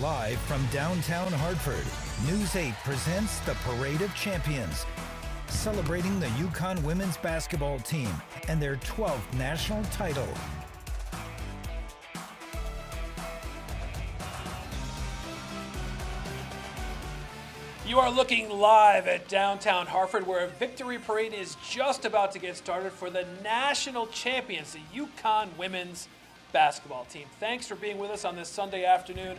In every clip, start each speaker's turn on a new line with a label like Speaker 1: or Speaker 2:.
Speaker 1: Live from downtown Hartford, News 8 presents the Parade of Champions, celebrating the UConn women's basketball team and their 12th national title.
Speaker 2: You are looking live at downtown Hartford, where a victory parade is just about to get started for the national champions, the UConn women's basketball team. Thanks for being with us on this Sunday afternoon.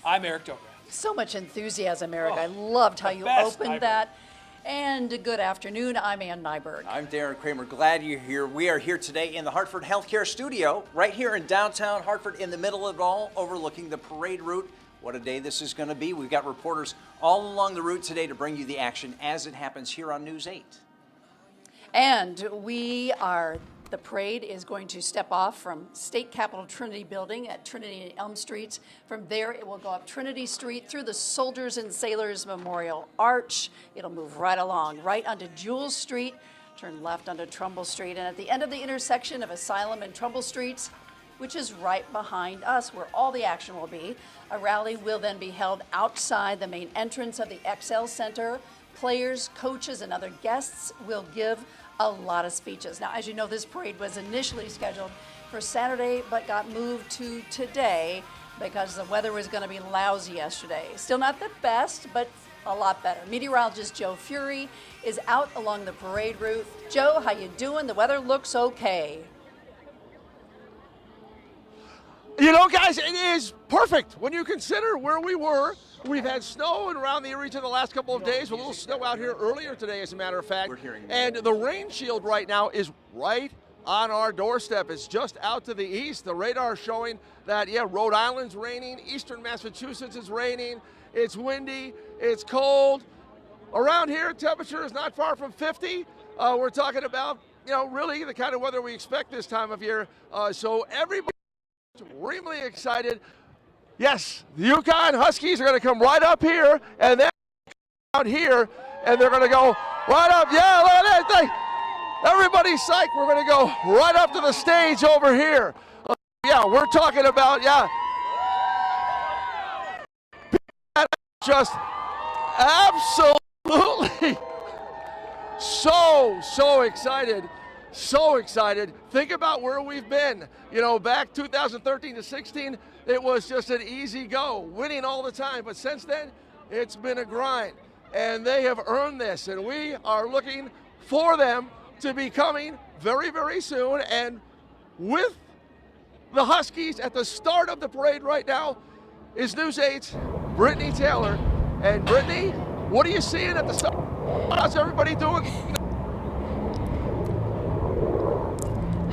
Speaker 2: I'm Eric Dobrand.
Speaker 3: So much enthusiasm, Eric. I loved how you opened that. And good afternoon. I'm Ann Nyberg.
Speaker 4: I'm Darren Kramer. Glad you're here. We are here today in the Hartford Healthcare Studio, right here in downtown Hartford, in the middle of it all, overlooking the parade route. What a day this is going to be. We've got reporters all along the route today to bring you the action as it happens here on News 8.
Speaker 3: And the parade is going to step off from State Capitol Trinity Building at Trinity and Elm Streets. From there, it will go up Trinity Street through the Soldiers and Sailors Memorial Arch. It'll move right along, right onto Jules Street, turn left onto Trumbull Street, and at the end of the intersection of Asylum and Trumbull Streets, which is right behind us, where all the action will be. A rally will then be held outside the main entrance of the XL Center. Players, coaches, and other guests will give a lot of speeches. Now, as you know, this parade was initially scheduled for Saturday, but got moved to today because the weather was going to be lousy yesterday. Still not the best, but a lot better. Meteorologist Joe Fury is out along the parade route. Joe, how you doing? The weather looks okay.
Speaker 5: You know, guys, it is perfect when you consider where we were. We've had snow around the region the last couple of days, a little snow out here earlier today, as a matter of fact. And the rain shield right now is right on our doorstep. It's just out to the east. The radar showing that, Rhode Island's raining, eastern Massachusetts is raining, it's windy, it's cold. Around here, temperature is not far from 50. We're talking about, really the kind of weather we expect this time of year. So everybody extremely excited. Yes, the UConn Huskies are going to come right up here and then out here, and they're going to go right up. Yeah, look at that thing. Everybody's psyched. We're going to go right up to the stage over here. We're talking about, just absolutely so excited. So excited. Think about where we've been. Back 2013 to 16, it was just an easy go, winning all the time. But since then, it's been a grind. And they have earned this. And we are looking for them to be coming very, very soon. And with the Huskies at the start of the parade right now is News 8's Brittany Taylor. And Brittany, what are you seeing at the start? How's everybody doing?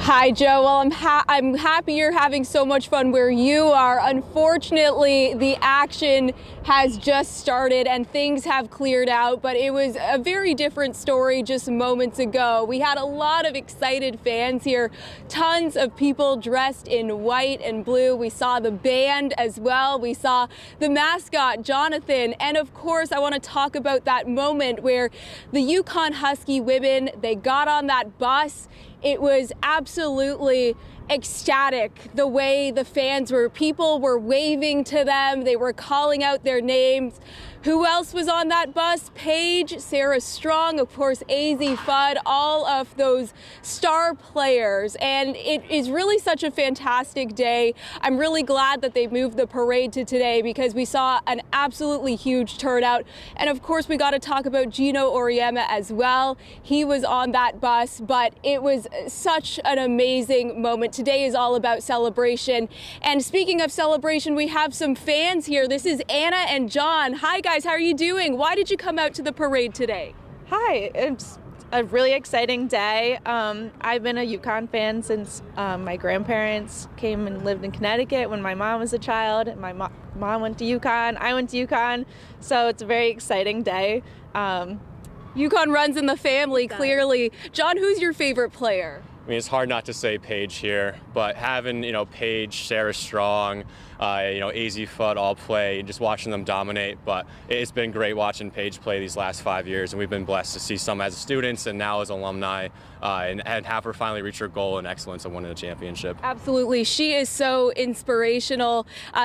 Speaker 6: Hi, Joe. Well, I'm happy you're having so much fun where you are. Unfortunately, the action has just started and things have cleared out, but it was a very different story just moments ago. We had a lot of excited fans here, tons of people dressed in white and blue. We saw the band as well. We saw the mascot, Jonathan. And of course, I want to talk about that moment where the UConn Husky women, they got on that bus. It was absolutely ecstatic the way the fans were. People were waving to them. They were calling out their names. Who else was on that bus? Paige, Sarah Strong, of course, AZ Fudd, all of those star players. And it is really such a fantastic day. I'm really glad that they moved the parade to today because we saw an absolutely huge turnout. And of course, we got to talk about Geno Auriemma as well. He was on that bus, but it was such an amazing moment. Today is all about celebration. And speaking of celebration, we have some fans here. This is Anna and John. Hi, guys. How are you doing? Why did you come out to the parade today?
Speaker 7: Hi. It's a really exciting day. I've been a UConn fan since my grandparents came and lived in Connecticut when my mom was a child. And my mom went to UConn. I went to UConn. So it's a very exciting day.
Speaker 6: UConn runs in the family, clearly. John, who's your favorite player?
Speaker 8: mean, it's hard not to say Paige here, but having, Paige, Sarah Strong, AZ Fudd all play and just watching them dominate. But it's been great watching Paige play these last 5 years, and we've been blessed to see some as students and now as alumni, and have her finally reach her goal in excellence of winning a championship.
Speaker 6: Absolutely. She is so inspirational.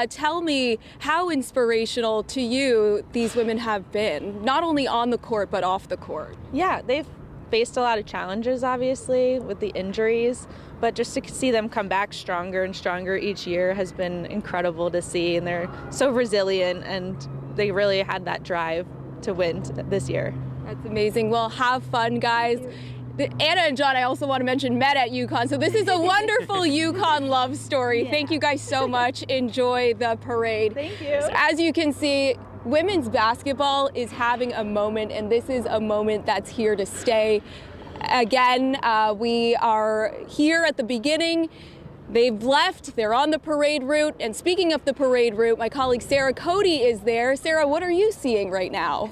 Speaker 6: Tell me how inspirational to you these women have been, not only on the court, but off the court.
Speaker 7: Yeah, they've faced a lot of challenges, obviously, with the injuries, but just to see them come back stronger and stronger each year has been incredible to see, and they're so resilient, and they really had that drive to win this year.
Speaker 6: That's amazing. Well, have fun, guys. Anna and John, I also want to mention, met at UConn, so this is a wonderful UConn love story. Yeah. Thank you guys so much. Enjoy the parade.
Speaker 7: Thank you.
Speaker 6: So as you can see, women's basketball is having a moment, and this is a moment that's here to stay. Again, we are here at the beginning. They've left, they're on the parade route. And speaking of the parade route, my colleague Sarah Cody is there. Sarah, what are you seeing right now?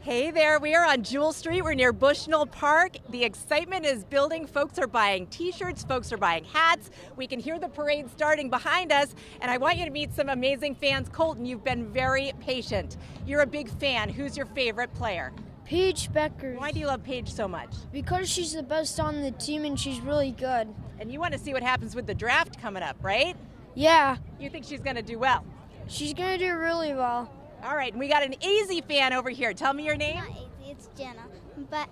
Speaker 9: Hey there, we are on Jewel Street. We're near Bushnell Park. The excitement is building. Folks are buying t-shirts, folks are buying hats. We can hear the parade starting behind us, and I want you to meet some amazing fans. Colton, you've been very patient. You're a big fan. Who's your favorite player?
Speaker 10: Paige Becker.
Speaker 9: Why do you love Paige so much?
Speaker 10: Because she's the best on the team and she's really good.
Speaker 9: And you want to see what happens with the draft coming up, right?
Speaker 10: Yeah.
Speaker 9: You think she's going to do well?
Speaker 10: She's going to do really well.
Speaker 9: All right, and we got an AZ fan over here. Tell me your name.
Speaker 11: Not AZ, it's Jenna. But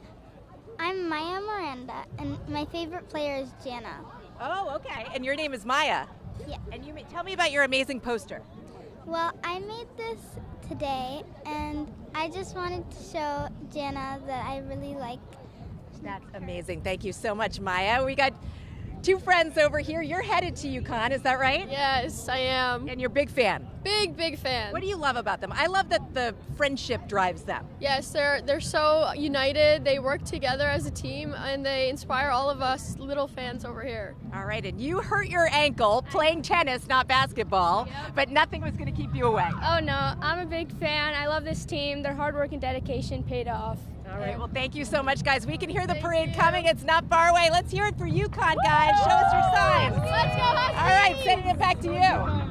Speaker 11: I'm Maya Miranda, and my favorite player is Jenna.
Speaker 9: Oh, okay. And your name is Maya.
Speaker 11: Yeah.
Speaker 9: And tell me about your amazing poster.
Speaker 11: Well, I made this today, and I just wanted to show Jenna that I really like.
Speaker 9: That's amazing. Thank you so much, Maya. We got two friends over here. You're headed to UConn, is that right?
Speaker 12: Yes, I am.
Speaker 9: And you're a big fan?
Speaker 12: Big fan.
Speaker 9: What do you love about them? I love that the friendship drives them.
Speaker 12: Yes, they're so united. They work together as a team, and they inspire all of us little fans over here.
Speaker 9: All right, and you hurt your ankle playing tennis, not basketball, but nothing was going to keep you away.
Speaker 12: Oh, no. I'm a big fan. I love this team. Their hard work and dedication paid off.
Speaker 9: All right, well, thank you so much, guys. We can hear the parade coming. It's not far away. Let's hear it for UConn, guys. Show us your signs.
Speaker 12: Let's go, Huskies!
Speaker 9: All right, sending it back to you.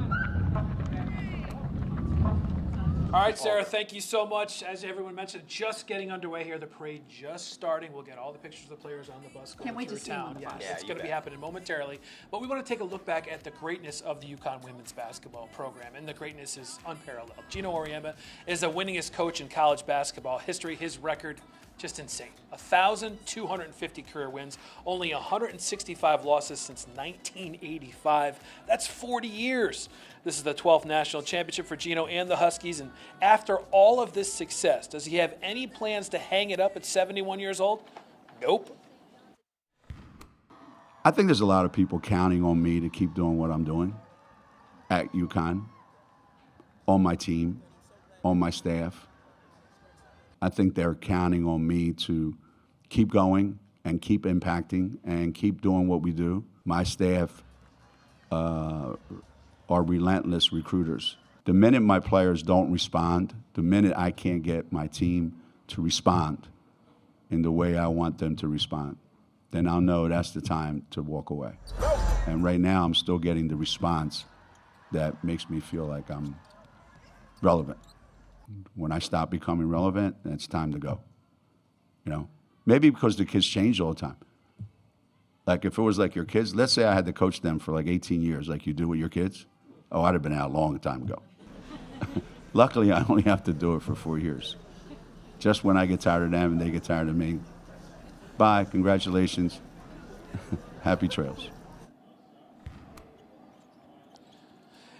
Speaker 2: All right, Sarah, thank you so much. As everyone mentioned, just getting underway here. The parade just starting. We'll get all the pictures of the players on the bus going
Speaker 3: Can't wait
Speaker 2: through
Speaker 3: to see them
Speaker 2: town.
Speaker 3: on the
Speaker 2: Yes,
Speaker 3: bus.
Speaker 2: it's going to be happening momentarily. But we want to take a look back at the greatness of the UConn women's basketball program, and the greatness is unparalleled. Geno Auriemma is the winningest coach in college basketball history. His record, just insane. 1,250 career wins, only 165 losses since 1985. That's 40 years. This is the 12th national championship for Geno and the Huskies. And after all of this success, does he have any plans to hang it up at 71 years old? Nope.
Speaker 13: I think there's a lot of people counting on me to keep doing what I'm doing at UConn, on my team, on my staff. I think they're counting on me to keep going and keep impacting and keep doing what we do. My staff are relentless recruiters. The minute my players don't respond, the minute I can't get my team to respond in the way I want them to respond, then I'll know that's the time to walk away. And right now I'm still getting the response that makes me feel like I'm relevant. When I stop becoming relevant, then it's time to go. You know, maybe because the kids change all the time. Like if it was like your kids, let's say I had to coach them for like 18 years like you do with your kids. Oh, I'd have been out a long time ago. Luckily, I only have to do it for 4 years. Just when I get tired of them and they get tired of me. Bye, congratulations. Happy trails.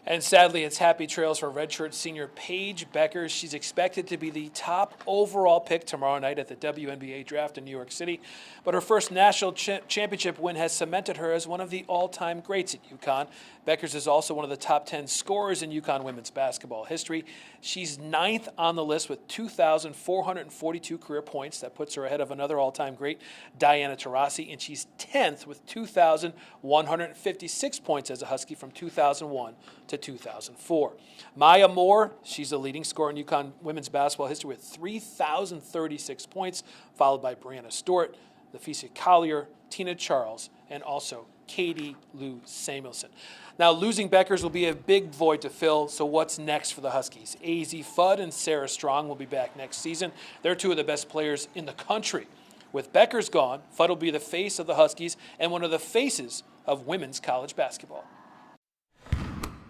Speaker 2: And sadly, it's happy trails for redshirt senior Paige Becker. She's expected to be the top overall pick tomorrow night at the WNBA draft in New York City. But her first national championship win has cemented her as one of the all-time greats at UConn. Beckers is also one of the top 10 scorers in UConn women's basketball history. She's 9th on the list with 2,442 career points. That puts her ahead of another all-time great, Diana Taurasi. And she's 10th with 2,156 points as a Husky from 2001 to to 2004. Maya Moore, she's the leading scorer in UConn women's basketball history with 3,036 points, followed by Brianna Stewart, Lefesia Collier, Tina Charles, and also Katie Lou Samuelson. Now, losing Beckers will be a big void to fill, so what's next for the Huskies? AZ Fudd and Sarah Strong will be back next season. They're two of the best players in the country. With Beckers gone, Fudd will be the face of the Huskies and one of the faces of women's college basketball.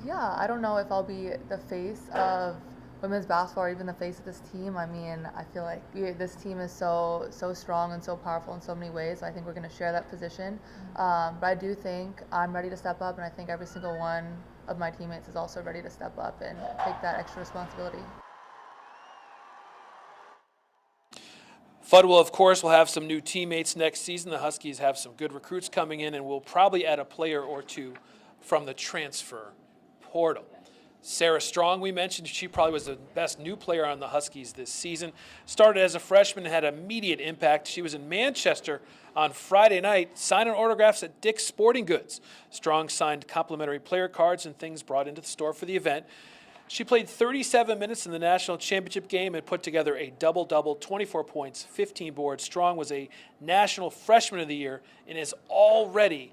Speaker 14: Yeah, I don't know if I'll be the face of women's basketball or even the face of this team. I mean, I feel like this team is so strong and so powerful in so many ways. I think we're going to share that position. But I do think I'm ready to step up, and I think every single one of my teammates is also ready to step up and take that extra responsibility.
Speaker 2: Fudd will, of course, will have some new teammates next season. The Huskies have some good recruits coming in, and we'll probably add a player or two from the transfer portal. Sarah Strong, we mentioned, she probably was the best new player on the Huskies this season. Started as a freshman and had immediate impact. She was in Manchester on Friday night, signing autographs at Dick's Sporting Goods. Strong signed complimentary player cards and things brought into the store for the event. She played 37 minutes in the national championship game and put together a double-double, 24 points, 15 boards. Strong was a National Freshman of the Year and is already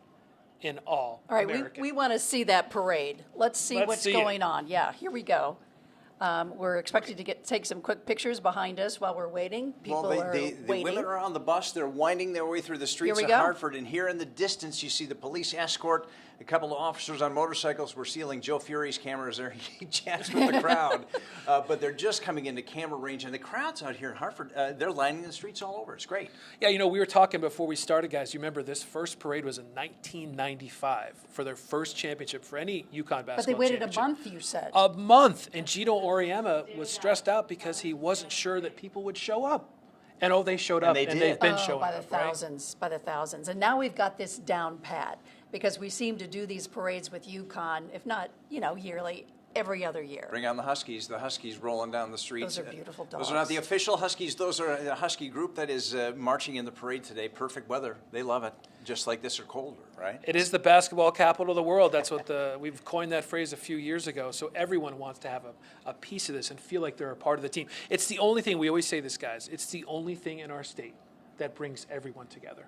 Speaker 2: in All-American.
Speaker 3: All right, we want to see that parade. Let's see what's going on. Yeah, here we go. We're expected to take some quick pictures behind us while we're waiting. People are waiting.
Speaker 4: The women are on the bus. They're winding their way through the streets of Hartford. And here in the distance, you see the police escort. A couple of officers on motorcycles. We're stealing Joe Fury's cameras there. He chats with the crowd. But they're just coming into camera range. And the crowds out here in Hartford, they're lining the streets all over. It's great.
Speaker 2: Yeah, you know, we were talking before we started, guys. You remember this first parade was in 1995 for their first championship for any UConn basketball championship.
Speaker 3: But they waited a month, you said.
Speaker 2: A month. And Geno Auriemma was stressed out because he wasn't sure that people would show up. And they showed up, and they've been showing up,
Speaker 3: by the thousands. And now we've got this down pat because we seem to do these parades with UConn, if not, yearly, every other year.
Speaker 4: Bring on the Huskies rolling down the streets.
Speaker 3: Those are beautiful dogs.
Speaker 4: Those are not the official Huskies. Those are the Husky group that is marching in the parade today. Perfect weather. They love it, just like this or colder, right?
Speaker 2: It is the basketball capital of the world. That's what we've coined that phrase a few years ago. So everyone wants to have a piece of this and feel like they're a part of the team. It's the only thing, we always say this, guys, it's the only thing in our state that brings everyone together.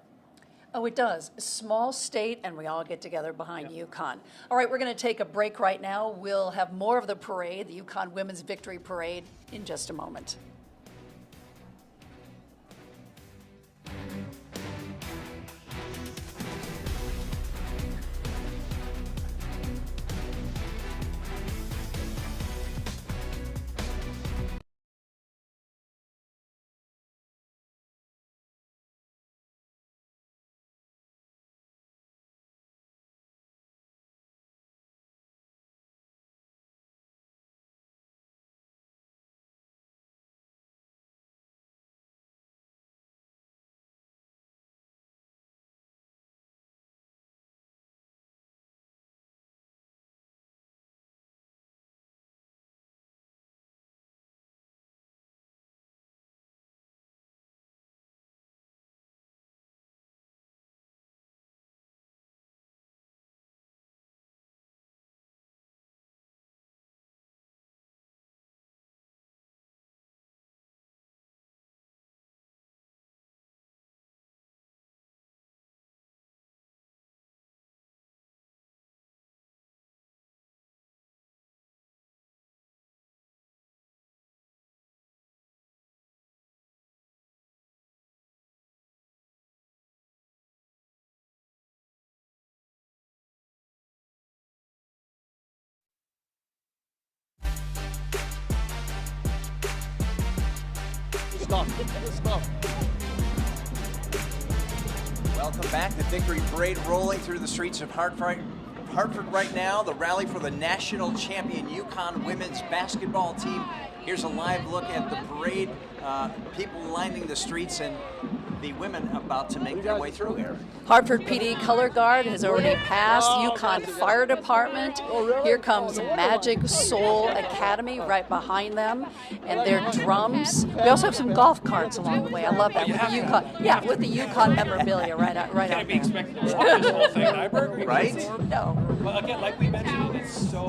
Speaker 3: Oh, it does. A small state, and we all get together behind UConn. All right, we're going to take a break right now. We'll have more of the parade, the UConn Women's Victory Parade, in just a moment.
Speaker 4: Welcome back. The Victory Parade rolling through the streets of Hartford right now. The rally for the national champion UConn women's basketball team. Here's a live look at the parade. People lining the streets and the women about to make their way through here.
Speaker 3: Hartford PD Color Guard has already passed. UConn Fire Department. Here comes Magic Soul Academy right behind them, and their drums. We also have some golf carts along the way. I love that with the UConn. Yeah, with the UConn memorabilia right out there.
Speaker 2: Can't be expected to walk this whole thing, Nyberg?
Speaker 4: Right?
Speaker 3: No.
Speaker 2: Well, again, like we mentioned, it's so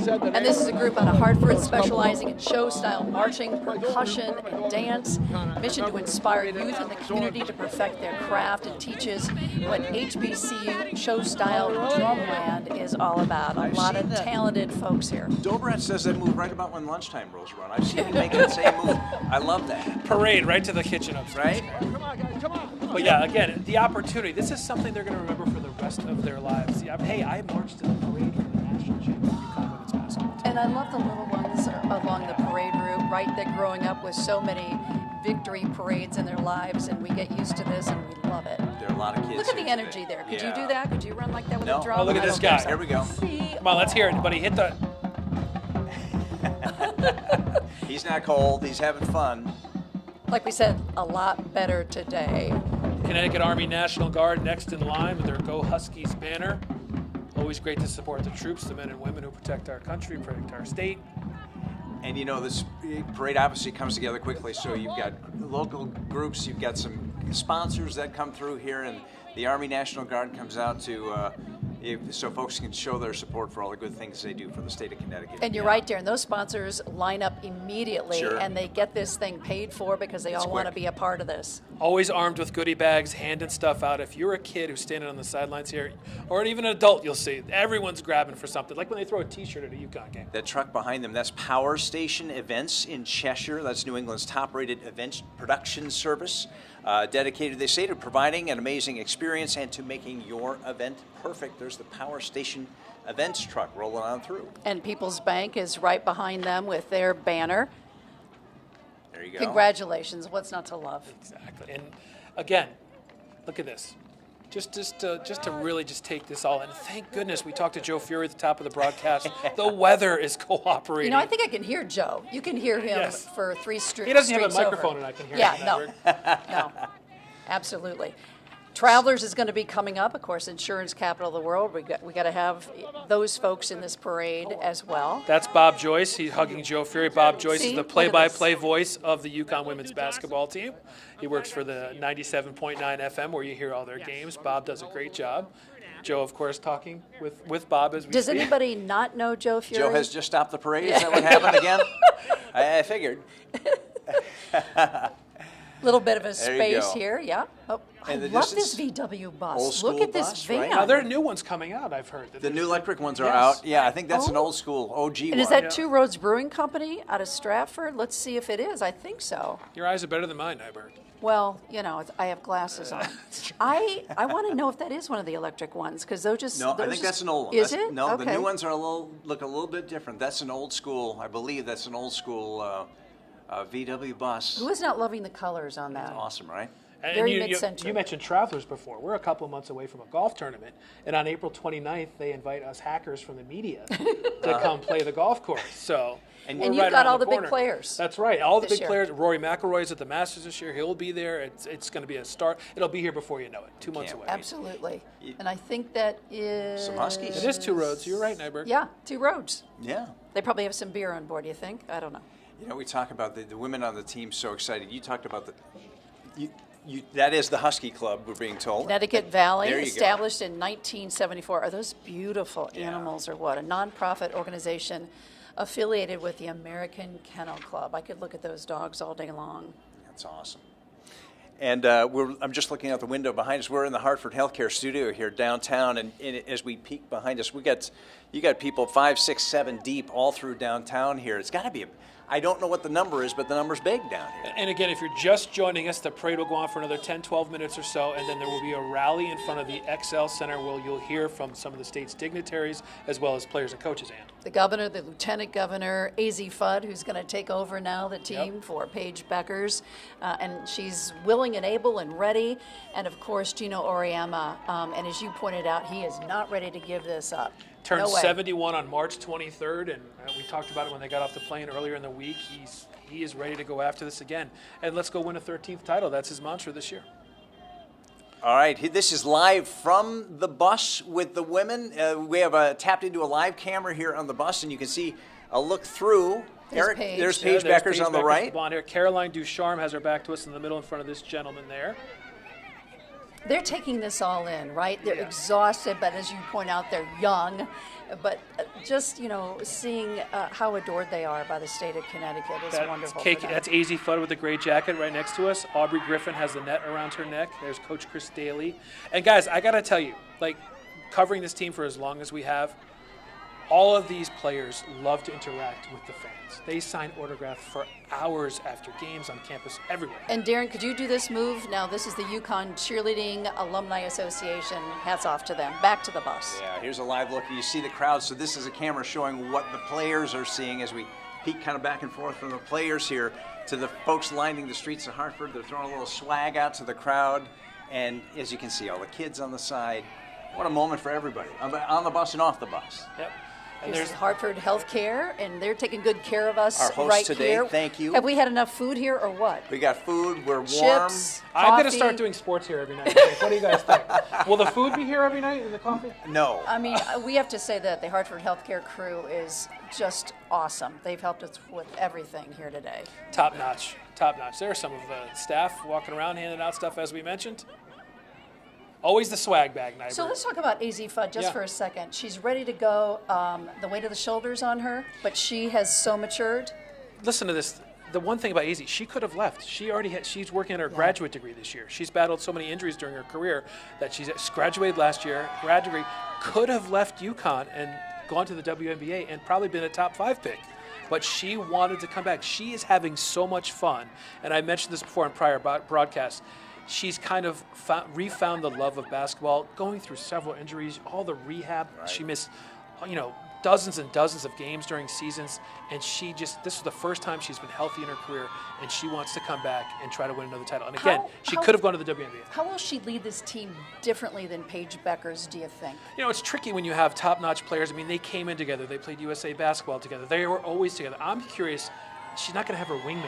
Speaker 5: said that.
Speaker 3: And this is a group out of Hartford specializing in show-style marching, percussion, and dance. Mission to inspire youth in the community to perfect their craft and teaches what HBCU show-style drumland is all about. A lot of talented folks here.
Speaker 4: Dobrat says they move right about when lunchtime rolls around. I've seen him make that same move. I love that.
Speaker 2: Parade right to the kitchen upstairs.
Speaker 4: Right?
Speaker 5: Come on, guys, come on.
Speaker 2: But yeah, again, the opportunity. This is something they're going to remember for the rest of their lives. Yeah, hey, I marched to the parade for the national championship UConn women's basketball team.
Speaker 3: And I love the little ones along the parade route, right? They're growing up with so many victory parades in their lives, and we get used to this, and we love it.
Speaker 4: There are a lot of kids.
Speaker 3: Look at the energy there. Could you do that? Could you run like that with
Speaker 4: No.
Speaker 3: a drum?
Speaker 2: Oh, look at
Speaker 3: I
Speaker 2: this
Speaker 3: don't think
Speaker 2: guy.
Speaker 3: so.
Speaker 4: Here we go.
Speaker 2: Come on, let's hear it, buddy. Hit the.
Speaker 4: He's not cold. He's having fun.
Speaker 3: Like we said, a lot better today.
Speaker 2: Connecticut Army National Guard next in line with their Go Huskies banner. Always great to support the troops, the men and women who protect our country, protect our state.
Speaker 4: And you know, this parade obviously comes together quickly. So you've got local groups, you've got some sponsors that come through here, and the Army National Guard comes out to so folks can show their support for all the good things they do for the state of Connecticut.
Speaker 3: And you're right, Darren. Those sponsors line up immediately,
Speaker 4: Sure.
Speaker 3: and they get this thing paid for because they all want to be a part of this.
Speaker 2: Always armed with goodie bags, handing stuff out. If you're a kid who's standing on the sidelines here, or even an adult, you'll see everyone's grabbing for something. Like when they throw a T-shirt at a UConn game.
Speaker 4: That truck behind them, that's Power Station Events in Cheshire. That's New England's top-rated event production service, dedicated, they say, to providing an amazing experience and to making your event perfect. There's the Power Station Events truck rolling on through.
Speaker 3: And People's Bank is right behind them with their banner.
Speaker 4: There you go.
Speaker 3: Congratulations. What's not to love?
Speaker 2: Exactly. And again, look at this. Just to really just take this all in. Thank goodness we talked to Joe Fury at the top of the broadcast. The weather is cooperating.
Speaker 3: You know, I think I can hear Joe. You can hear him
Speaker 2: Yes.
Speaker 3: for three streets.
Speaker 2: He doesn't have a microphone, and I can hear him.
Speaker 3: No, absolutely. Travelers is going to be coming up, of course, insurance capital of the world. We got to have those folks in this parade as well.
Speaker 2: That's Bob Joyce. He's hugging Joe Fury. Bob Joyce
Speaker 3: See?
Speaker 2: is the play-by-play voice of the UConn women's basketball team. He works for the 97.9 FM where you hear all their games. Bob does a great job. Joe, of course, talking with Bob as we
Speaker 3: Does
Speaker 2: speak.
Speaker 3: anybody not know Joe Fury?
Speaker 4: Joe has just stopped the parade. Is that what happened again? I figured.
Speaker 3: Little bit of a
Speaker 4: There you
Speaker 3: space
Speaker 4: go.
Speaker 3: here, yeah. Oh, I
Speaker 4: And
Speaker 3: love
Speaker 4: this
Speaker 3: this
Speaker 4: is
Speaker 3: VW bus.
Speaker 4: old
Speaker 3: Look
Speaker 4: school
Speaker 3: at this
Speaker 4: bus,
Speaker 3: van.
Speaker 4: right?
Speaker 2: Now, there are new ones coming out, I've heard.
Speaker 4: The new electric ones are
Speaker 2: Yes.
Speaker 4: out. Yeah, I think that's an
Speaker 3: Oh.
Speaker 4: old school OG
Speaker 3: And
Speaker 4: one.
Speaker 3: is that Two Roads Brewing Company out of Stratford? Let's see if it is. I think so.
Speaker 2: Your eyes are better than mine, I've heard.
Speaker 3: Well, you know, I have glasses on. I want to know if that is one of the electric ones because those just
Speaker 4: No, I
Speaker 3: those
Speaker 4: think
Speaker 3: just-
Speaker 4: that's an old one.
Speaker 3: Is
Speaker 4: That's-
Speaker 3: it?
Speaker 4: No,
Speaker 3: okay.
Speaker 4: the new ones are look a little bit different. That's an old school. I believe that's an old school VW bus.
Speaker 3: Who is not loving the colors on that?
Speaker 4: Awesome, right?
Speaker 2: And
Speaker 3: Very
Speaker 2: you
Speaker 3: mid-century.
Speaker 2: mentioned Travelers before. We're a couple of months away from a golf tournament, and on April 29th, they invite us hackers from the media to come play the golf course. So,
Speaker 3: And
Speaker 2: we're
Speaker 3: you've
Speaker 2: right
Speaker 3: got
Speaker 2: around
Speaker 3: all the big
Speaker 2: corner.
Speaker 3: players
Speaker 2: That's right, all the
Speaker 3: this
Speaker 2: big
Speaker 3: year.
Speaker 2: players. Rory McIlroy's at the Masters this year. He'll be there. It's going to be a start. It'll be here before you know it. 2 months away.
Speaker 3: Absolutely. And I think that is...
Speaker 4: Some Huskies.
Speaker 2: It is Two Roads. You're right, Nyberg.
Speaker 3: Yeah, Two Roads.
Speaker 4: Yeah.
Speaker 3: They probably have some beer on board, you think? I don't know.
Speaker 4: You know, we talk about the women on the team so excited. You talked about that is the Husky Club, we're being told.
Speaker 3: Connecticut Valley,
Speaker 4: There you go.
Speaker 3: established in 1974. Are those beautiful animals or what? A nonprofit organization affiliated with the American Kennel Club. I could look at those dogs all day long.
Speaker 4: That's awesome. And I'm just looking out the window behind us. We're in the Hartford Healthcare Studio here downtown, and as we peek behind us, you got people 5, 6, 7 deep all through downtown here. It's got to be I don't know what the number is, but the number's big down here.
Speaker 2: And again, if you're just joining us, the parade will go on for another 10, 12 minutes or so, and then there will be a rally in front of the XL Center where you'll hear from some of the state's dignitaries as well as players and coaches. And
Speaker 3: The governor, the lieutenant governor, AZ Fudd, who's going to take over now the team for Paige Beckers, and she's willing and able and ready. And of course, Geno Auriemma, and as you pointed out, he is not ready to give this up.
Speaker 2: Turned
Speaker 3: No way.
Speaker 2: 71 on March 23rd, and we talked about it when they got off the plane earlier in the week. He is ready to go after this again. And let's go win a 13th title. That's his mantra this year.
Speaker 4: All right, this is live from the bus with the women. We have tapped into a live camera here on the bus, and you can see a look through.
Speaker 3: There's Paige.
Speaker 4: There's Paige Beckers on the right.
Speaker 2: Blonde hair. Caroline Ducharme has her back to us in the middle in front of this gentleman there.
Speaker 3: They're taking this all in, right? They're exhausted, but as you point out, they're young. But just, seeing how adored they are by the state of Connecticut is wonderful.
Speaker 2: That's AZ Fudd with the gray jacket right next to us. Aubrey Griffin has the net around her neck. There's Coach Chris Daly. And guys, I got to tell you, covering this team for as long as we have, all of these players love to interact with the fans. They sign autographs for hours after games on campus everywhere.
Speaker 3: And Darren, could you do this move? Now, this is the UConn Cheerleading Alumni Association. Hats off to them. Back to the bus.
Speaker 4: Yeah, here's a live look. You see the crowd. So this is a camera showing what the players are seeing as we peek kind of back and forth from the players here to the folks lining the streets of Hartford. They're throwing a little swag out to the crowd. And as you can see, all the kids on the side. What a moment for everybody, on the bus and off the bus.
Speaker 2: Yep.
Speaker 3: And there's Hartford Healthcare, and they're taking good care of us
Speaker 4: Our host
Speaker 3: right
Speaker 4: today,
Speaker 3: here.
Speaker 4: thank you.
Speaker 3: Have we had enough food here or what?
Speaker 4: We got food, we're warm.
Speaker 3: Chips,
Speaker 2: I'm going to
Speaker 3: coffee.
Speaker 2: start doing sports here every night. What do you guys think? Will the food be here every night and the coffee?
Speaker 4: No.
Speaker 3: I mean, we have to say that the Hartford Healthcare crew is just awesome. They've helped us with everything here today.
Speaker 2: Top notch, top notch. There are some of the staff walking around handing out stuff as we mentioned. Always the swag bag night.
Speaker 3: So let's talk about AZ Fudd just for a second. She's ready to go. The weight of the shoulders on her, but she has so matured.
Speaker 2: Listen to this. The one thing about AZ, she could have left. She's working on her graduate degree this year. She's battled so many injuries during her career that she's graduated last year. Could have left UConn and gone to the WNBA and probably been a top 5 pick. But she wanted to come back. She is having so much fun. And I mentioned this before in prior broadcasts. She's kind of refound the love of basketball, going through several injuries, all the rehab. Right. She missed, dozens and dozens of games during seasons, and this was the first time she's been healthy in her career, and she wants to come back and try to win another title. And again, she could have gone to the WNBA.
Speaker 3: How will she lead this team differently than Paige Beckers, do you think?
Speaker 2: It's tricky when you have top-notch players. I mean, they came in together. They played USA basketball together. They were always together. I'm curious, she's not going to have her wingman.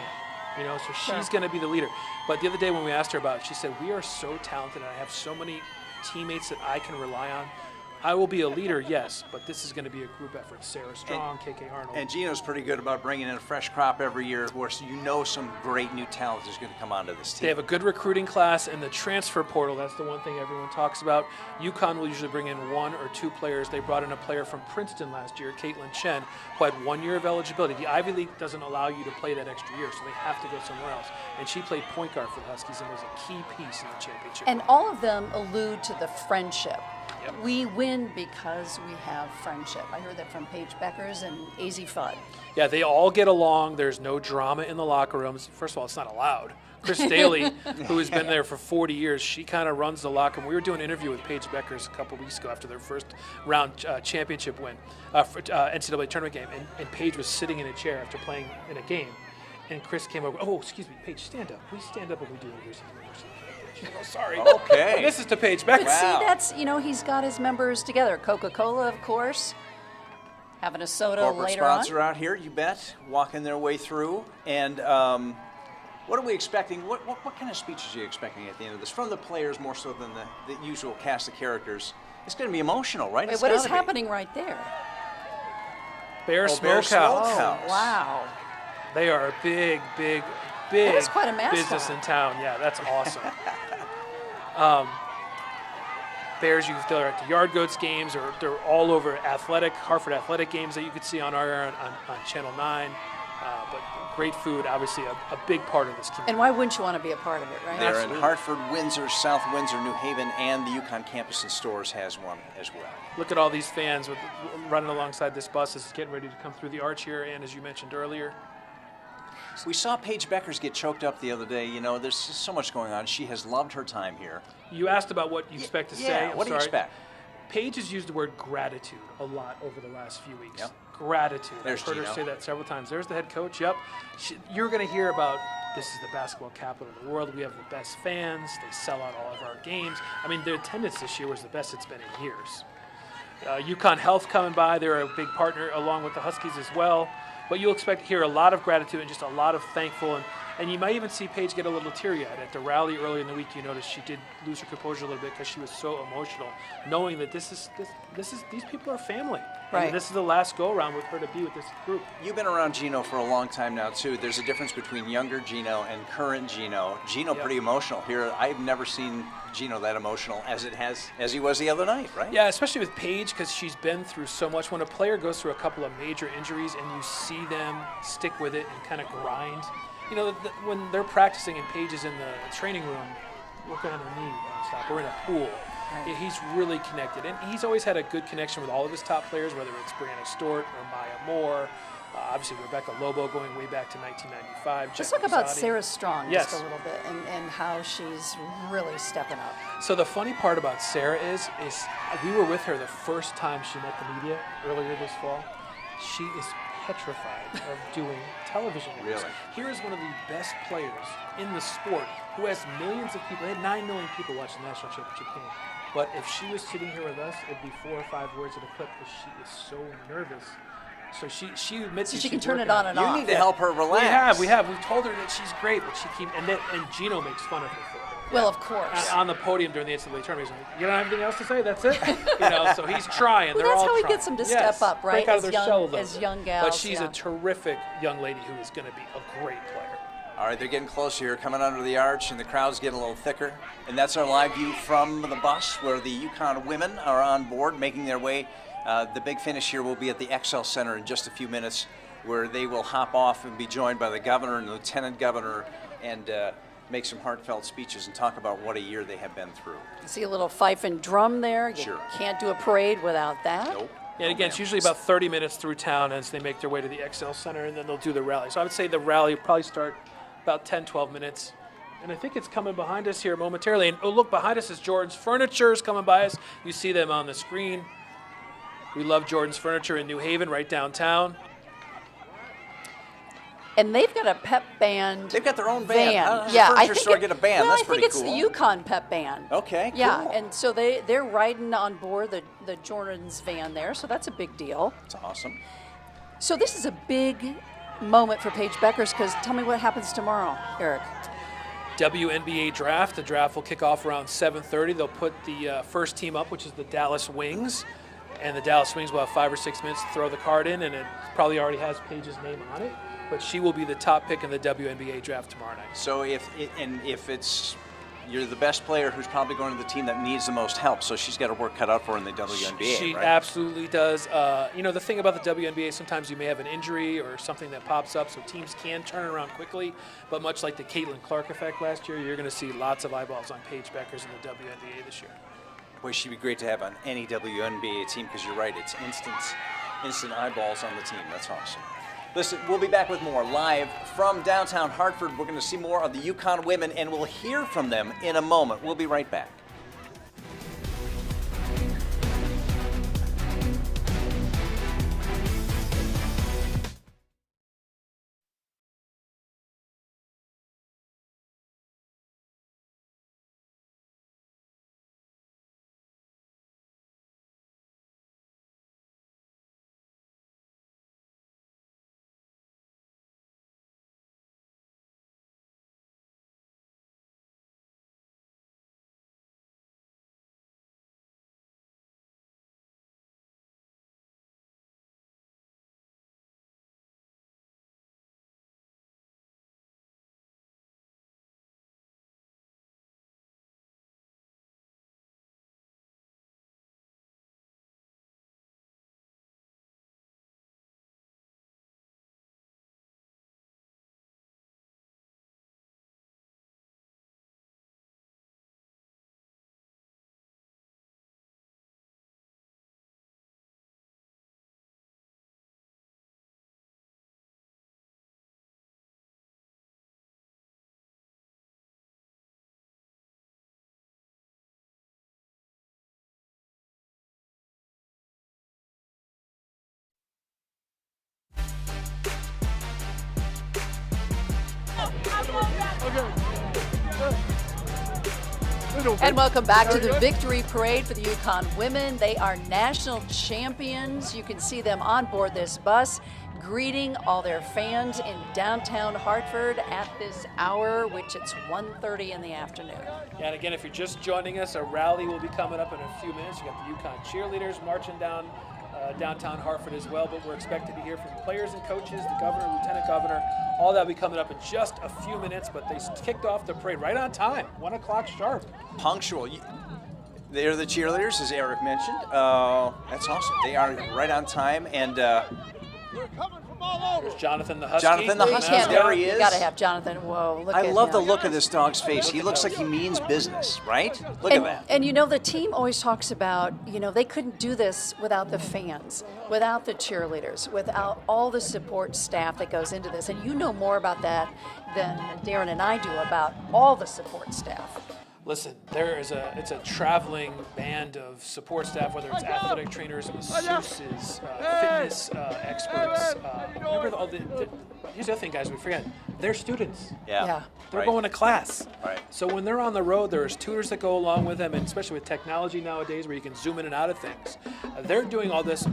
Speaker 2: So she's going to be the leader. But the other day when we asked her about it, she said, we are so talented and I have so many teammates that I can rely on. I will be a leader, yes, but this is going to be a group effort. Sarah Strong, KK Arnold.
Speaker 4: And Geno's pretty good about bringing in a fresh crop every year where some great new talent is going to come onto this team.
Speaker 2: They have a good recruiting class, and the transfer portal, that's the one thing everyone talks about. UConn will usually bring in 1 or 2 players. They brought in a player from Princeton last year, Caitlin Chen, who had 1 year of eligibility. The Ivy League doesn't allow you to play that extra year, so they have to go somewhere else. And she played point guard for the Huskies and was a key piece in the championship.
Speaker 3: And all of them allude to the friendship.
Speaker 2: Yep.
Speaker 3: We win because we have friendship. I heard that from Paige Beckers and AZ Fudd.
Speaker 2: Yeah, they all get along. There's no drama in the locker rooms. First of all, it's not allowed. Chris Daly, who has been there for 40 years, she kind of runs the locker room. We were doing an interview with Paige Beckers a couple weeks ago after their first round championship win, for NCAA tournament game, and Paige was sitting in a chair after playing in a game, and Chris came over. Oh, excuse me, Paige, stand up. Please stand up when we do interviews. Oh, sorry.
Speaker 4: Okay.
Speaker 2: This is to Paige Beckers.
Speaker 3: But see, that's, he's got his members together. Coca-Cola, of course, having a soda
Speaker 4: Corporate
Speaker 3: later on.
Speaker 4: sponsor out here, you bet, walking their way through. And what are we expecting? What kind of speeches are you expecting at the end of this? From the players more so than the usual cast of characters. It's going to be emotional, right?
Speaker 3: Wait, what is happening right there?
Speaker 2: Bear Smokehouse.
Speaker 3: Oh, wow.
Speaker 2: They are a big
Speaker 3: That's quite a mascot.
Speaker 2: business in town. Yeah, that's awesome. Bears, they're at the Yard Goats games, or they're all over Hartford athletic games that you could see on Channel 9. But great food, obviously a big part of this community.
Speaker 3: And why wouldn't you want to be a part of it, right?
Speaker 4: They're in Hartford, Windsor, South Windsor, New Haven, and the UConn campus and stores has one as well.
Speaker 2: Look at all these fans running alongside this bus. This is getting ready to come through the arch here, and as you mentioned earlier,
Speaker 4: we saw Paige Beckers get choked up the other day. There's just so much going on. She has loved her time here.
Speaker 2: You asked about what you expect to say.
Speaker 4: What do you expect?
Speaker 2: Paige has used the word gratitude a lot over the last few weeks.
Speaker 4: Yep.
Speaker 2: Gratitude.
Speaker 4: There's
Speaker 2: I've heard
Speaker 4: Geno.
Speaker 2: her say that several times. There's the head coach. Yep. You're going to hear about this is the basketball capital of the world. We have the best fans. They sell out all of our games. I mean, their attendance this year was the best it's been in years. UConn Health coming by. They're a big partner along with the Huskies as well. But you'll expect to hear a lot of gratitude and just a lot of thankful. And you might even see Paige get a little teary-eyed. At the rally earlier in the week, you noticed she did lose her composure a little bit because she was so emotional, knowing that these people are family.
Speaker 3: Right.
Speaker 2: And this is the last go-around with her to be with this group.
Speaker 4: You've been around Geno for a long time now, too. There's a difference between younger Geno and current Geno. Geno pretty emotional here. I've never seen Geno that emotional as he was the other night, right?
Speaker 2: Yeah, especially with Paige, because she's been through so much. When a player goes through a couple of major injuries and you see them stick with it and kind of grind, you know, when they're practicing and Paige is in the training room working on her knee nonstop, or in a pool, he's really connected. And he's always had a good connection with all of his top players, whether it's Brianna Stewart or Maya Moore, obviously Rebecca Lobo going way back to 1995.
Speaker 3: Let's talk about Sarah Strong
Speaker 2: yes.
Speaker 3: just a little bit and how she's really stepping up.
Speaker 2: So the funny part about Sarah is we were with her the first time she met the media earlier this fall. She is petrified of doing television interviews.
Speaker 4: Really?
Speaker 2: Here is one of the best players in the sport who has millions of people. They had 9 million people watch the national championship game. But if she was sitting here with us, it'd be 4 or 5 words at a clip because she is so nervous. So she admits
Speaker 3: she can turn it on and off.
Speaker 4: You need to help her relax.
Speaker 2: We have. We've told her that she's great, but she keeps and Geno makes fun of her for it.
Speaker 3: Well, of course.
Speaker 2: On the podium during the NCAA tournament, he's like, you don't have anything else to say? That's it? So he's trying.
Speaker 3: Well,
Speaker 2: They're
Speaker 3: that's
Speaker 2: all
Speaker 3: how he
Speaker 2: trying.
Speaker 3: gets them to step up, right?
Speaker 2: Break out of their shell a little
Speaker 3: as
Speaker 2: bit.
Speaker 3: young gals.
Speaker 2: But she's a terrific young lady who is going to be a great player.
Speaker 4: All right, they're getting close here, coming under the arch, and the crowd's getting a little thicker. And that's our live view from the bus where the UConn women are on board, making their way. The big finish here will be at the XL Center in just a few minutes, where they will hop off and be joined by the governor and the lieutenant governor and make some heartfelt speeches and talk about what a year they have been through.
Speaker 3: You see a little fife and drum there. You
Speaker 4: Sure.
Speaker 3: can't do a parade without that.
Speaker 4: Nope.
Speaker 2: And again, it's usually about 30 minutes through town as they make their way to the XL Center, and then they'll do the rally. So I would say the rally will probably start about 10, 12 minutes. And I think it's coming behind us here momentarily. And oh, look, behind us is Jordan's Furniture is coming by us. You see them on the screen. We love Jordan's Furniture in New Haven, right downtown.
Speaker 3: And they've got a pep band.
Speaker 4: They've got their own band. How does
Speaker 3: Yeah,
Speaker 4: a
Speaker 3: I
Speaker 4: furniture
Speaker 3: think
Speaker 4: store get a band?
Speaker 3: Well,
Speaker 4: That's pretty cool.
Speaker 3: I think it's the UConn pep band.
Speaker 4: Okay,
Speaker 3: Yeah,
Speaker 4: cool.
Speaker 3: and so they're riding on board the Jordan's van there, so that's a big deal.
Speaker 4: That's awesome.
Speaker 3: So this is a big moment for Paige Beckers, because tell me what happens tomorrow, Eric.
Speaker 2: WNBA draft. The draft will kick off around 7:30. They'll put the first team up, which is the Dallas Wings. And the Dallas Wings will have 5 or 6 minutes to throw the card in, and it probably already has Paige's name on it. But she will be the top pick in the WNBA draft tomorrow night.
Speaker 4: So if you're the best player who's probably going to the team that needs the most help, so she's got her work cut out for her in the WNBA,
Speaker 2: She
Speaker 4: right?
Speaker 2: absolutely does. The thing about the WNBA, sometimes you may have an injury or something that pops up, so teams can turn it around quickly. But much like the Caitlin Clark effect last year, you're going to see lots of eyeballs on Paige Beckers in the WNBA this year.
Speaker 4: Boy, she'd be great to have on any WNBA team, because you're right, it's instant eyeballs on the team. That's awesome. Listen, we'll be back with more live from downtown Hartford. We're going to see more of the UConn women, and we'll hear from them in a moment. We'll be right back.
Speaker 3: And welcome back to the victory parade for the UConn women. They are national champions. You can see them on board this bus, greeting all their fans in downtown Hartford at this hour, which it's 1:30 in the afternoon.
Speaker 2: Yeah, and again, if you're just joining us, a rally will be coming up in a few minutes. You got the UConn cheerleaders marching down downtown Hartford as well, but we're expected to hear from players and coaches, the governor, lieutenant governor. All that will be coming up in just a few minutes, but they kicked off the parade right on time, 1 o'clock sharp.
Speaker 4: Punctual. They're the cheerleaders, as Eric mentioned. That's awesome. They are right on time, and
Speaker 5: they're coming from all over.
Speaker 2: There's Jonathan the Husky.
Speaker 4: Jonathan the Husky, there he is.
Speaker 3: You got to have Jonathan. Whoa, look at him.
Speaker 4: I love the look of this dog's face. He looks like he means business, right? Look at that.
Speaker 3: And you know, the team always talks about, you know, they couldn't do this without the fans, without the cheerleaders, without all the support staff that goes into this. And you know more about that than Darren and I do about all the support staff.
Speaker 2: Listen, it's a traveling band of support staff, whether it's athletic trainers, masseuses, fitness experts. Remember, here's the other thing, guys, we forget. They're students.
Speaker 4: Yeah.
Speaker 2: They're going to class.
Speaker 4: Right.
Speaker 2: So when they're on the road, there's tutors that go along with them, and especially with technology nowadays where you can zoom in and out of things. They're doing all this.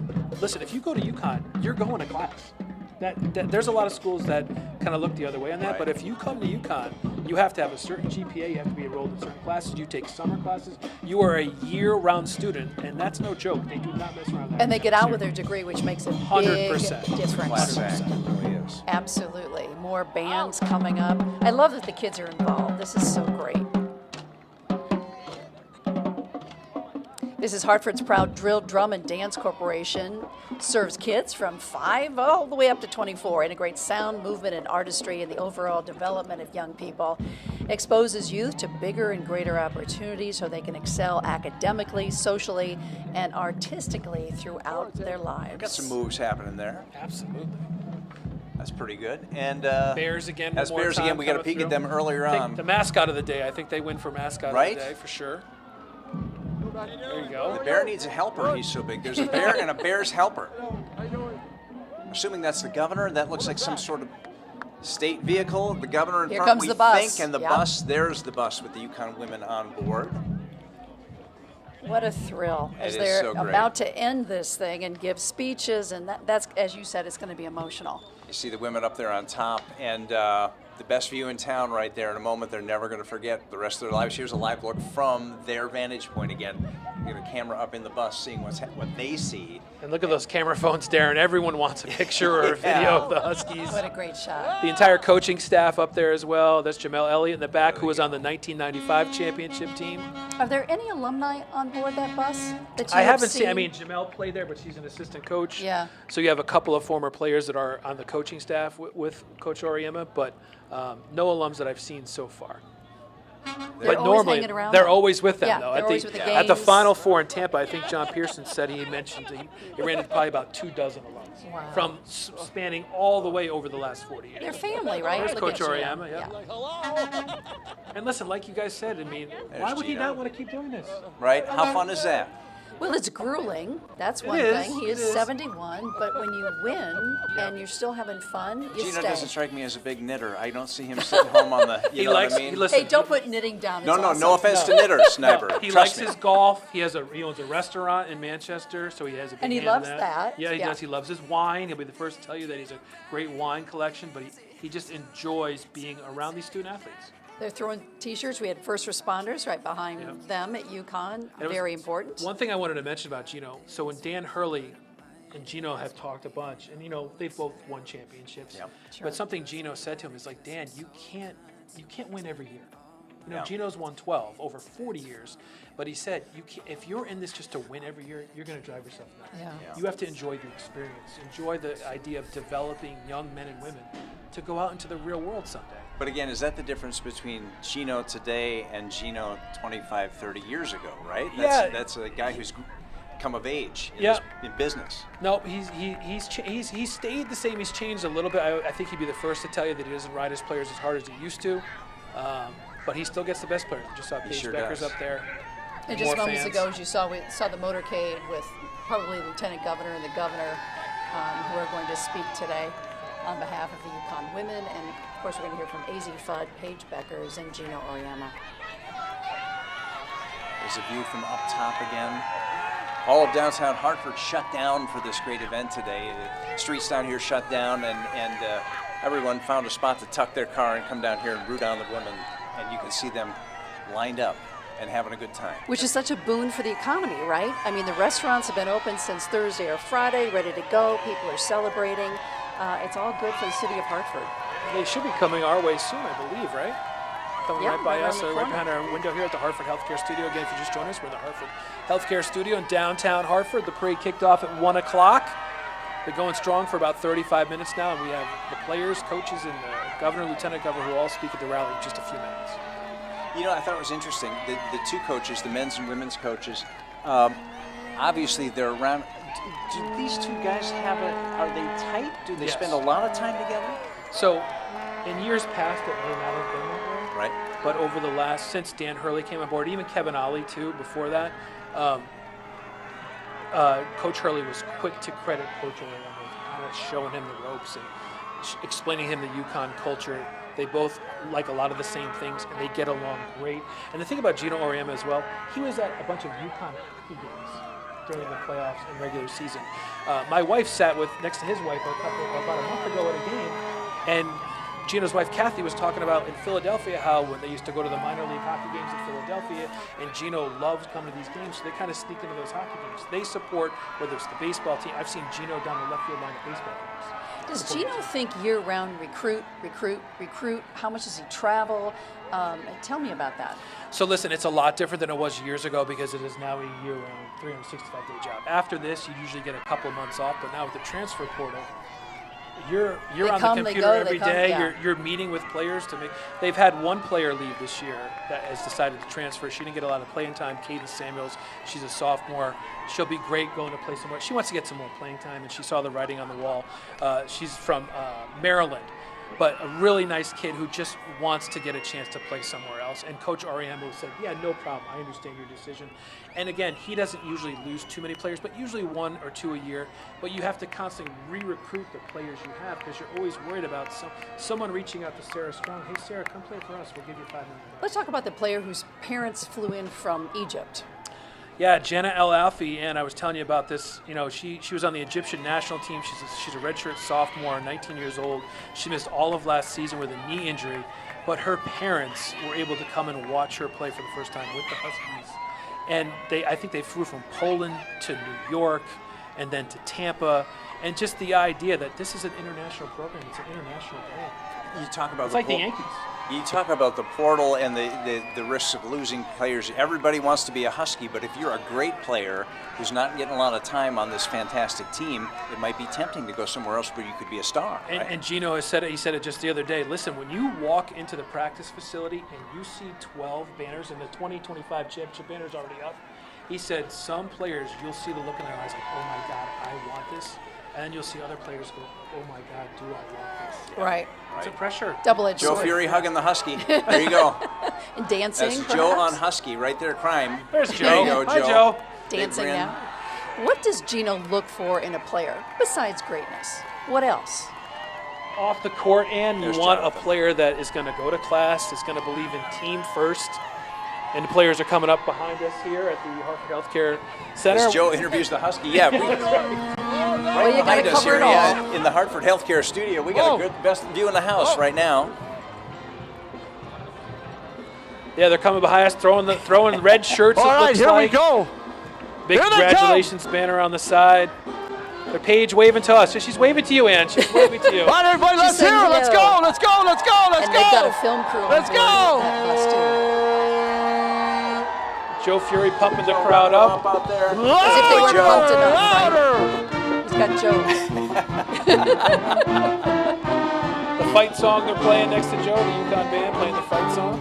Speaker 2: Listen, if you go to UConn, you're going to class. There's a lot of schools that kind of look the other way on that,
Speaker 4: Right.
Speaker 2: but if you come to UConn, you have to have a certain GPA, you have to be enrolled in certain classes, you take summer classes, you are a year-round student, and that's no joke. They do not mess around.
Speaker 3: And they get out with their degree, which makes a big
Speaker 2: 100%.
Speaker 3: difference.
Speaker 4: Class act, it really is.
Speaker 3: Absolutely. More bands coming up. I love that the kids are involved. This is so great. This is Hartford's proud Drill, Drum, and Dance Corporation. Serves kids from 5 all the way up to 24. Integrates sound, movement, and artistry in the overall development of young people. Exposes youth to bigger and greater opportunities so they can excel academically, socially, and artistically throughout their lives.
Speaker 4: Got some moves happening there.
Speaker 2: Absolutely.
Speaker 4: That's pretty good. And
Speaker 2: Bears again.
Speaker 4: That's
Speaker 2: one more
Speaker 4: Bears
Speaker 2: time
Speaker 4: again. We got to
Speaker 2: coming
Speaker 4: peek at
Speaker 2: through.
Speaker 4: them earlier
Speaker 2: I think
Speaker 4: on.
Speaker 2: the mascot of the day. I think they win for mascot
Speaker 4: Right?
Speaker 2: of the day for sure. There you go.
Speaker 4: The bear needs a helper. He's so big. There's a bear and a bear's helper. Assuming that's the governor. That looks like some sort of state vehicle. The governor in
Speaker 3: Here
Speaker 4: front,
Speaker 3: comes
Speaker 4: we
Speaker 3: the bus.
Speaker 4: think, and the
Speaker 3: Yep.
Speaker 4: bus. There's the bus with the UConn women on board.
Speaker 3: What a thrill.
Speaker 4: It
Speaker 3: As
Speaker 4: is
Speaker 3: they're
Speaker 4: so great.
Speaker 3: about to end this thing and give speeches, and that's, as you said, it's going to be emotional.
Speaker 4: You see the women up there on top, and the best view in town right there in a moment they're never going to forget the rest of their lives. Here's a live look from their vantage point again. You get a camera up in the bus seeing what they see.
Speaker 2: And look at those camera phones, Darren. Everyone wants a picture or a video of the Huskies.
Speaker 3: What a great shot.
Speaker 2: The entire coaching staff up there as well. That's Jamel Elliott in the back, who was on the 1995 championship team.
Speaker 3: Are there any alumni on board that bus that you
Speaker 2: I
Speaker 3: have
Speaker 2: haven't
Speaker 3: seen?
Speaker 2: seen. I mean, Jamel played there, but she's an assistant coach.
Speaker 3: Yeah.
Speaker 2: So you have a couple of former players that are on the coaching staff with Coach Auriemma, but no alums that I've seen so far.
Speaker 3: They're
Speaker 2: but
Speaker 3: always
Speaker 2: normally
Speaker 3: hanging around?
Speaker 2: they're always with them,
Speaker 3: Yeah,
Speaker 2: though.
Speaker 3: they're always with the
Speaker 2: At the
Speaker 3: games.
Speaker 2: Final Four in Tampa, I think John Pearson said he mentioned he ran into probably about 24 alums
Speaker 3: Wow.
Speaker 2: from spanning all the way over the last 40 years.
Speaker 3: They're family, right?
Speaker 2: There's
Speaker 3: Look
Speaker 2: Coach
Speaker 3: at you.
Speaker 2: Auriemma, yeah. And listen, like you guys said, I mean, why would he
Speaker 4: Geno.
Speaker 2: not want to keep doing this?
Speaker 4: Right? How fun is that?
Speaker 3: Well, it's grueling. That's one
Speaker 2: is,
Speaker 3: thing. He is
Speaker 2: it is.
Speaker 3: 71, but when you win and you're still having fun, you
Speaker 4: Geno
Speaker 3: stay.
Speaker 4: doesn't strike me as a big knitter. I don't see him sitting home on the, you know what I mean?
Speaker 3: Hey, don't put knitting down. It's
Speaker 4: No,
Speaker 3: awesome.
Speaker 4: no offense to knitters, Sniper.
Speaker 2: He
Speaker 4: Trust
Speaker 2: likes
Speaker 4: me.
Speaker 2: his golf. He owns a restaurant in Manchester, so he has a big
Speaker 3: And he
Speaker 2: hand in
Speaker 3: loves that.
Speaker 2: Yeah, he
Speaker 3: Yeah.
Speaker 2: does. He loves his wine. He'll be the first to tell you that he's a great wine collection, but he just enjoys being around these student athletes.
Speaker 3: They're throwing T-shirts. We had first responders right behind them at UConn.
Speaker 2: And it was-
Speaker 3: Very important.
Speaker 2: One thing I wanted to mention about Geno, so when Dan Hurley and Geno have talked a bunch, and they've both won championships.
Speaker 4: Yep.
Speaker 2: But something Geno said to him is like, Dan, you can't win every year.
Speaker 4: Yeah.
Speaker 2: Geno's won 12 over 40 years, but he said, if you're in this just to win every year, you're going to drive yourself nuts.
Speaker 3: Yeah.
Speaker 2: You have to enjoy the experience, enjoy the idea of developing young men and women to go out into the real world someday.
Speaker 4: But again, is that the difference between Geno today and Geno 25, 30 years ago, right?
Speaker 2: Yeah.
Speaker 4: That's a guy who's come of age in business.
Speaker 2: No, he's stayed the same. He's changed a little bit. I think he'd be the first to tell you that he doesn't ride his players as hard as he used to. But he still gets the best players. We just saw Paige
Speaker 4: sure
Speaker 2: Becker's
Speaker 4: does.
Speaker 2: up there.
Speaker 3: And
Speaker 2: More
Speaker 3: just moments
Speaker 2: fans.
Speaker 3: ago, as you saw, we saw the motorcade with probably Lieutenant Governor and the Governor who are going to speak today on behalf of the UConn women. And, of course, we're going to hear from AZ Fudd, Paige Beckers, and Geno Auriemma.
Speaker 4: There's a view from up top again. All of downtown Hartford shut down for this great event today. The streets down here shut down, and everyone found a spot to tuck their car and come down here and root on the women. And you can see them lined up and having a good time.
Speaker 3: Which is such a boon for the economy, right? I mean, the restaurants have been open since Thursday or Friday, ready to go. People are celebrating. It's all good for the city of Hartford.
Speaker 2: They should be coming our way soon, I believe, right? Coming right by us,
Speaker 3: or
Speaker 2: right behind our window here at the Hartford Healthcare Studio. Again, if you just joined us, we're at the Hartford Healthcare Studio in downtown Hartford. The parade kicked off at 1 o'clock. They're going strong for about 35 minutes now, and we have the players, coaches, and the governor, lieutenant governor who all speak at the rally in just a few minutes.
Speaker 4: You know, I thought it was interesting. The two coaches, the men's and women's coaches, obviously they're around. Do these two guys are they tight? Do they spend a lot of time together?
Speaker 2: So, in years past, it may not have been that way.
Speaker 4: Right.
Speaker 2: But over the since Dan Hurley came on board, even Kevin Ollie too, before that, Coach Hurley was quick to credit Coach Auriemma with kind of showing him the ropes and explaining him the UConn culture. They both like a lot of the same things, and they get along great. And the thing about Geno Auriemma as well, he was at a bunch of UConn hockey games during the playoffs and regular season. My wife sat next to his wife about a month ago at a game, and Geno's wife Kathy was talking about in Philadelphia how when they used to go to the minor league hockey games in Philadelphia, and Geno loves coming to these games, so they kind of sneak into those hockey games. They support, whether it's the baseball team. I've seen Geno down the left field line at baseball games.
Speaker 3: Does Geno think year-round recruit? How much does he travel? Tell me about that.
Speaker 2: So listen, it's a lot different than it was years ago because it is now a year-round, 365-day job. After this, you usually get a couple of months off, but now with the transfer portal, you're on the computer every day. You're meeting with players to make. They've had one player leave this year that has decided to transfer. She didn't get a lot of playing time. Katie Samuels, she's a sophomore. She'll be great going to play somewhere. She wants to get some more playing time, and she saw the writing on the wall. She's from Maryland, but a really nice kid who just wants to get a chance to play somewhere else. And Coach Auriemma said, yeah, no problem. I understand your decision. And again, he doesn't usually lose too many players, but usually 1 or 2 a year. But you have to constantly re-recruit the players you have because you're always worried about someone reaching out to Sarah Strong. Hey, Sarah, come play for us. We'll give you $5 million.
Speaker 3: Let's talk about the player whose parents flew in from Egypt.
Speaker 2: Yeah, Jenna El Alfi, and I was telling you about this. You know, she was on the Egyptian national team. She's a redshirt sophomore, 19 years old. She missed all of last season with a knee injury, but her parents were able to come and watch her play for the first time with the Huskies. And I think they flew from Poland to New York and then to Tampa. And just the idea that this is an international program, it's an international brand.
Speaker 4: You talk about
Speaker 2: it's like the Yankees.
Speaker 4: You talk about the portal and the risks of losing players. Everybody wants to be a Husky, but if you're a great player who's not getting a lot of time on this fantastic team, it might be tempting to go somewhere else where you could be a star.
Speaker 2: And,
Speaker 4: right?
Speaker 2: and Geno has said it. He said it just the other day. Listen, when you walk into the practice facility and you see 12 banners and the 2025 championship banner's already up, he said some players you'll see the look in their eyes like, oh my God, I want this. And then you'll see other players go, oh my God, do I want this?
Speaker 3: Yeah. Right.
Speaker 2: It's a pressure.
Speaker 3: Double-edged sword.
Speaker 4: Joe Fury hugging the Husky. There you go.
Speaker 3: And dancing,
Speaker 4: That's
Speaker 3: perhaps?
Speaker 4: Joe on Husky right there crying.
Speaker 2: There's Joe.
Speaker 4: There you go,
Speaker 2: Hi, Joe.
Speaker 3: Dancing now. What does Geno look for in a player besides greatness? What else?
Speaker 2: Off the court, and
Speaker 4: There's
Speaker 2: you want
Speaker 4: Jonathan.
Speaker 2: a player that is going to go to class, is going to believe in team first. And the players are coming up behind us here at the Hartford Healthcare Center.
Speaker 4: As Joe interviews the Husky, yeah. Right
Speaker 3: you
Speaker 4: behind
Speaker 3: gotta
Speaker 4: us
Speaker 3: cover
Speaker 4: here,
Speaker 3: it all.
Speaker 4: yeah, in the Hartford Healthcare Studio. We got a good best view in the house right now.
Speaker 2: Yeah, they're coming behind us, throwing red shirts.
Speaker 5: All right, here we go.
Speaker 2: Big congratulations banner on the side. The Paige waving to us. She's waving to you, Ann. She's waving to you.
Speaker 5: All right, everybody, let's hear it. Let's go. Let's go. Let's go. Let's
Speaker 3: And
Speaker 5: go.
Speaker 3: they've got a film crew on
Speaker 5: Let's
Speaker 3: board
Speaker 5: go.
Speaker 3: with that bus, too.
Speaker 2: Joe Fury pumping the crowd up.
Speaker 4: Out there.
Speaker 3: As if they weren't pumped enough.
Speaker 5: Louder.
Speaker 3: He's got Joe.
Speaker 2: The fight song they're playing next to Joe, the UConn band playing the fight song.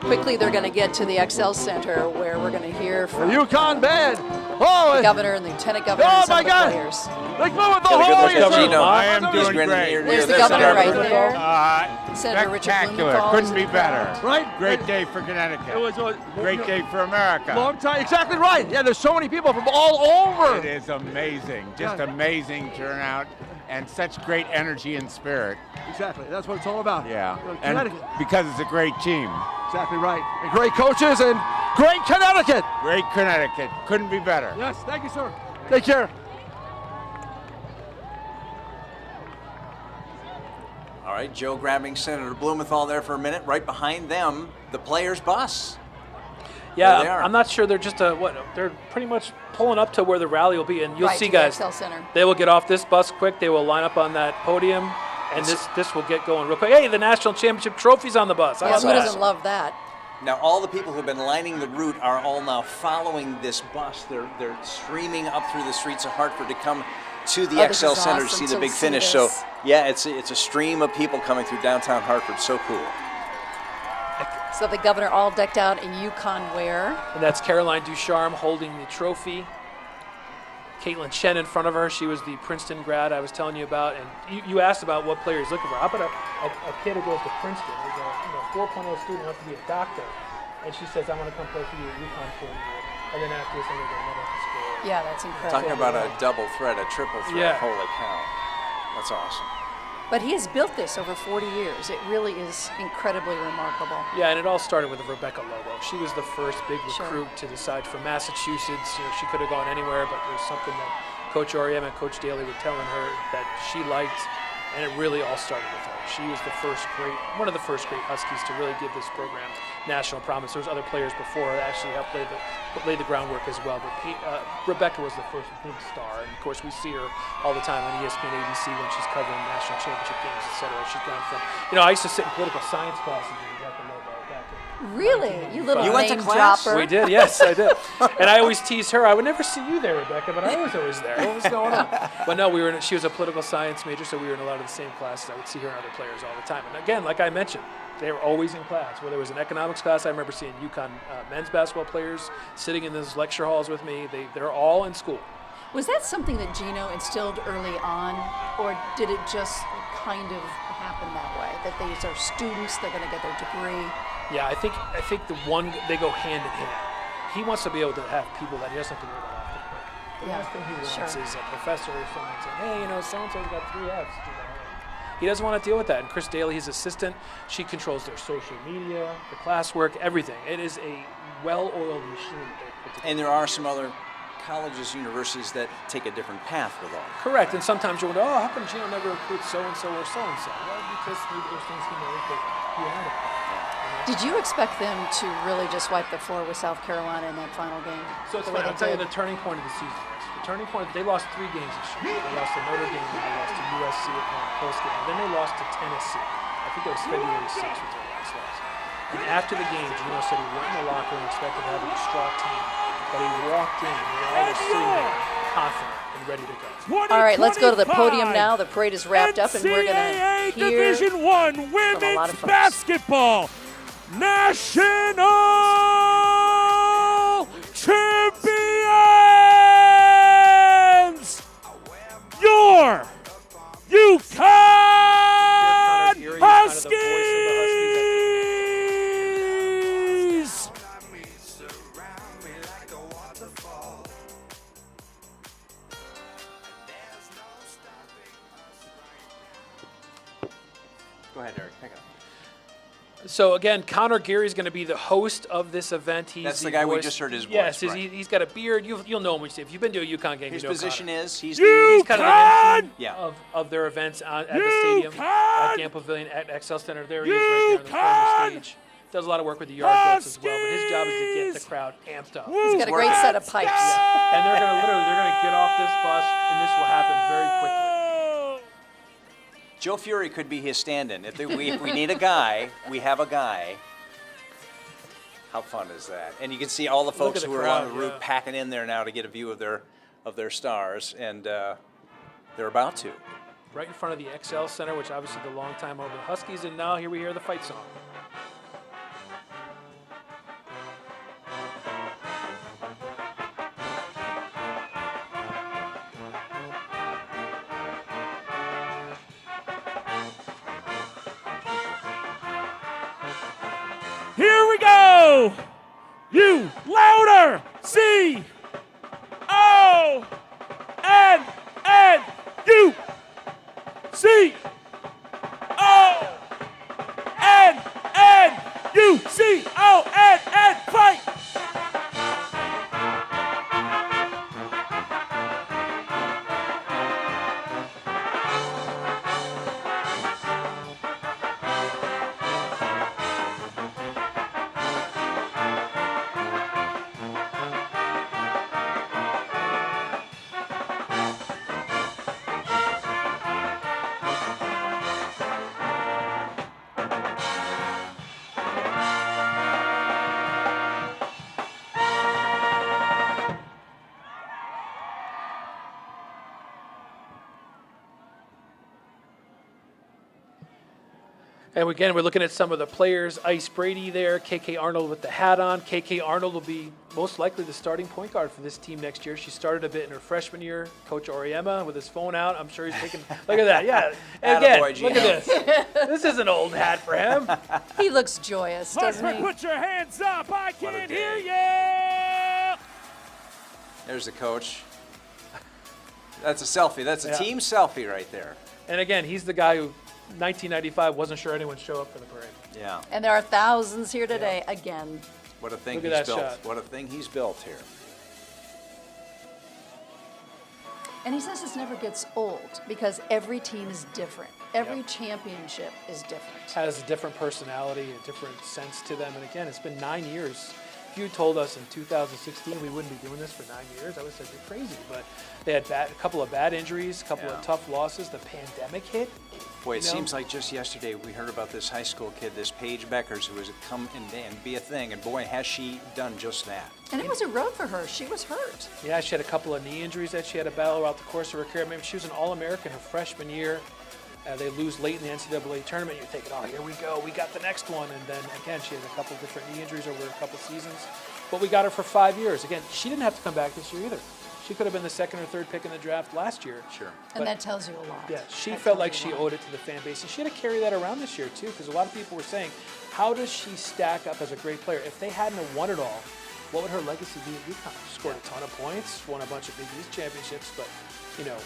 Speaker 3: Quickly, they're going to get to the XL Center where we're going to hear
Speaker 5: The
Speaker 3: from
Speaker 5: UConn band. Oh,
Speaker 3: the governor and the lieutenant governor and some
Speaker 5: my
Speaker 3: of the
Speaker 5: God.
Speaker 3: players.
Speaker 5: Let's move with the
Speaker 4: Got a good
Speaker 5: whole
Speaker 4: look at Geno.
Speaker 15: I am
Speaker 4: He's
Speaker 15: doing
Speaker 4: grinning
Speaker 15: great.
Speaker 4: ear to
Speaker 3: There's
Speaker 4: ear.
Speaker 3: the
Speaker 4: There's
Speaker 3: governor right
Speaker 4: Senator.
Speaker 3: there. Senator Richard
Speaker 15: Spectacular.
Speaker 3: Blumenthal
Speaker 15: Couldn't
Speaker 3: is
Speaker 15: be
Speaker 3: in the crowd.
Speaker 15: better.
Speaker 5: Right?
Speaker 15: Great day for Connecticut.
Speaker 5: It was
Speaker 15: Great day for America.
Speaker 5: long time. Exactly right. Yeah, there's so many people from all over.
Speaker 15: It is amazing. Just amazing turnout and such great energy and spirit.
Speaker 5: Exactly. That's what it's all about.
Speaker 15: Yeah.
Speaker 5: You know,
Speaker 15: And
Speaker 5: Connecticut.
Speaker 15: because it's a great team.
Speaker 5: Exactly right. And great coaches and Great Connecticut.
Speaker 15: Great Connecticut. Couldn't be better.
Speaker 5: Yes, thank you, sir. Take care.
Speaker 4: All right, Joe grabbing Senator Blumenthal there for a minute. Right behind them, the players' bus.
Speaker 2: Yeah,
Speaker 4: There they are.
Speaker 2: I'm not sure. They're just they're pretty much pulling up to where the rally will be, and you'll
Speaker 3: Right,
Speaker 2: see,
Speaker 3: to the
Speaker 2: guys.
Speaker 3: XL Center.
Speaker 2: They will get off this bus quick. They will line up on that podium, and this will get going real quick. Hey, the national championship trophy's on the bus. How
Speaker 3: Yeah,
Speaker 2: about
Speaker 3: who
Speaker 2: that?
Speaker 3: doesn't love that?
Speaker 4: Now, all the people who've been lining the route are all now following this bus. They're streaming up through the streets of Hartford to come to the
Speaker 3: This
Speaker 4: XL
Speaker 3: is
Speaker 4: Center to
Speaker 3: awesome
Speaker 4: see the big
Speaker 3: see
Speaker 4: finish.
Speaker 3: this.
Speaker 4: So, yeah, it's a stream of people coming through downtown Hartford. So cool.
Speaker 3: So the governor all decked out in UConn wear.
Speaker 2: And that's Caroline Ducharme holding the trophy. Caitlin Chen in front of her. She was the Princeton grad I was telling you about. And you asked about what player he's looking for. How about a kid who goes to Princeton? He's a 4.0 student, wants to be a doctor. And she says, I want to come play for you at UConn for a year. And then after this, I'm going to go another school.
Speaker 3: Yeah, that's incredible.
Speaker 4: Talking about a double threat, a triple threat.
Speaker 2: Yeah.
Speaker 4: Holy cow. That's awesome.
Speaker 3: But he has built this over 40 years. It really is incredibly remarkable.
Speaker 2: Yeah, and it all started with Rebecca Lobo. She was the first big
Speaker 3: Sure.
Speaker 2: recruit to decide from Massachusetts. You know, she could have gone anywhere, but there was something that Coach Auriemma and Coach Daly were telling her that she liked, and it really all started with her. She was one of the first great Huskies to really give this program national promise. There was other players before that actually helped lay the groundwork as well. But Rebecca was the first big star, and of course we see her all the time on ESPN ABC when she's covering national championship games, etc. She's gone from, I used to sit in political science classes with Rebecca Lobo back in.
Speaker 3: Really? You little
Speaker 4: You went to
Speaker 3: name
Speaker 4: class?
Speaker 3: dropper.
Speaker 2: We did, yes, I did. And I always tease her. I would never see you there, Rebecca, but I was always there. What was going on? But no, she was a political science major, so we were in a lot of the same classes. I would see her and other players all the time. And again, like I mentioned, they were always in class. Whether it was an economics class, I remember seeing UConn men's basketball players sitting in those lecture halls with me. They're all in school.
Speaker 3: Was that something that Geno instilled early on, or did it just kind of happen that way? That these are students, they're going to get their degree?
Speaker 2: Yeah, I think they go hand in hand. He wants to be able to have people that he doesn't have to worry about off the court. The last thing he wants is a professor or someone saying, hey, so-and-so's got 3 Fs. He doesn't want to deal with that. And Chris Daly, his assistant, she controls their social media, the classwork, everything. It is a well-oiled machine that they put together.
Speaker 4: And there are some other colleges, universities that take a different path with all.
Speaker 2: Correct. And sometimes you wonder, how come Geno never recruits so-and-so or so-and-so? Well, because maybe there's things he knows that he hasn't.
Speaker 3: Did you expect them to really just wipe the floor with South Carolina in that final game?
Speaker 2: So it's funny. I'll tell you the turning point of the season. The turning point, they lost 3 games this year. They lost to Notre Dame, they lost to USC at the post game. Then they lost to Tennessee. I think it was February 6th was their last loss. And after the game, Geno said he went in the locker room expected to have a distraught team. But he walked in and they were all sitting there confident and ready to go.
Speaker 3: All right, let's go to the podium now. The parade is wrapped up, and we're going to hear
Speaker 16: Division I
Speaker 3: from a lot of
Speaker 16: women's
Speaker 3: folks.
Speaker 16: basketball national champions, your UConn Huskies.
Speaker 4: Go ahead, Eric. Pick up.
Speaker 2: So again, Connor Geary's going to be the host of this event. He's
Speaker 4: That's the guy we just heard his voice,
Speaker 2: Yes,
Speaker 4: right.
Speaker 2: he's got a beard. You'll know him when you see. If you've been to a UConn game,
Speaker 4: His
Speaker 2: you know
Speaker 4: position
Speaker 2: Connor.
Speaker 4: is
Speaker 2: he's
Speaker 4: the
Speaker 2: kind of the MC
Speaker 4: Yeah.
Speaker 2: of their events at the stadium, at Camp Pavilion, at XL Center. There he is, right there on the corner stage. Does a lot of work with the yard goats as well, but his job is to get the crowd amped up.
Speaker 3: He's got a great set of pipes.
Speaker 2: Yeah. And they're going to get off this bus, and this will happen very quickly.
Speaker 4: Joe Fury could be his stand-in. If we need a guy, we have a guy. How fun is that? And you can see all the folks who are on the route packing in there now to get a view of their stars, and they're about to.
Speaker 2: Right in front of the XL Center, which obviously the longtime home of the Huskies, and now here we hear the fight song.
Speaker 16: Here we go. You louder. C O N N U C O N N U C O N N fight.
Speaker 2: And again, we're looking at some of the players. Ice Brady there, KK Arnold with the hat on. KK Arnold will be most likely the starting point guard for this team next year. She started a bit in her freshman year. Coach Auriemma with his phone out. I'm sure he's taking, look at that, yeah. And again, look at this. This is an old hat for him.
Speaker 3: He looks joyous, doesn't
Speaker 16: Hartford,
Speaker 3: he?
Speaker 16: put your hands up. I can't hear you.
Speaker 4: There's the coach. That's a selfie. That's a team selfie right there.
Speaker 2: And again, he's the guy who 1995 wasn't sure anyone would show up for the parade.
Speaker 4: Yeah.
Speaker 3: And there are thousands here today again.
Speaker 4: What a thing
Speaker 2: Look
Speaker 4: he's
Speaker 2: at that
Speaker 4: built.
Speaker 2: shot.
Speaker 4: What a thing he's built here.
Speaker 3: And he says this never gets old because every team is different. Every championship is different.
Speaker 2: Has a different personality, a different sense to them. And again, it's been 9 years. If you told us in 2016 we wouldn't be doing this for 9 years, I would have said you're crazy. But they had a couple of bad injuries, a couple of tough losses. The pandemic hit.
Speaker 4: Boy, it seems like just yesterday we heard about this high school kid, this Paige Beckers, who has come and be a thing. And boy, has she done just that.
Speaker 3: And it was a road for her. She was hurt.
Speaker 2: Yeah, she had a couple of knee injuries that she had to battle throughout the course of her career. Maybe she was an All-American her freshman year. They lose late in the NCAA tournament. You're thinking, oh, here we go. We got the next one. And then, again, she had a couple of different knee injuries over a couple seasons. But we got her for 5 years. Again, she didn't have to come back this year either. She could have been the second or third pick in the draft last year.
Speaker 4: Sure.
Speaker 3: And that tells you a lot.
Speaker 2: Yeah, she felt like she owed it to the fan base. And she had to carry that around this year, too, because a lot of people were saying, how does she stack up as a great player? If they hadn't have won it all, what would her legacy be at UConn? She scored a ton of points, won a bunch of Big East championships, but, you know,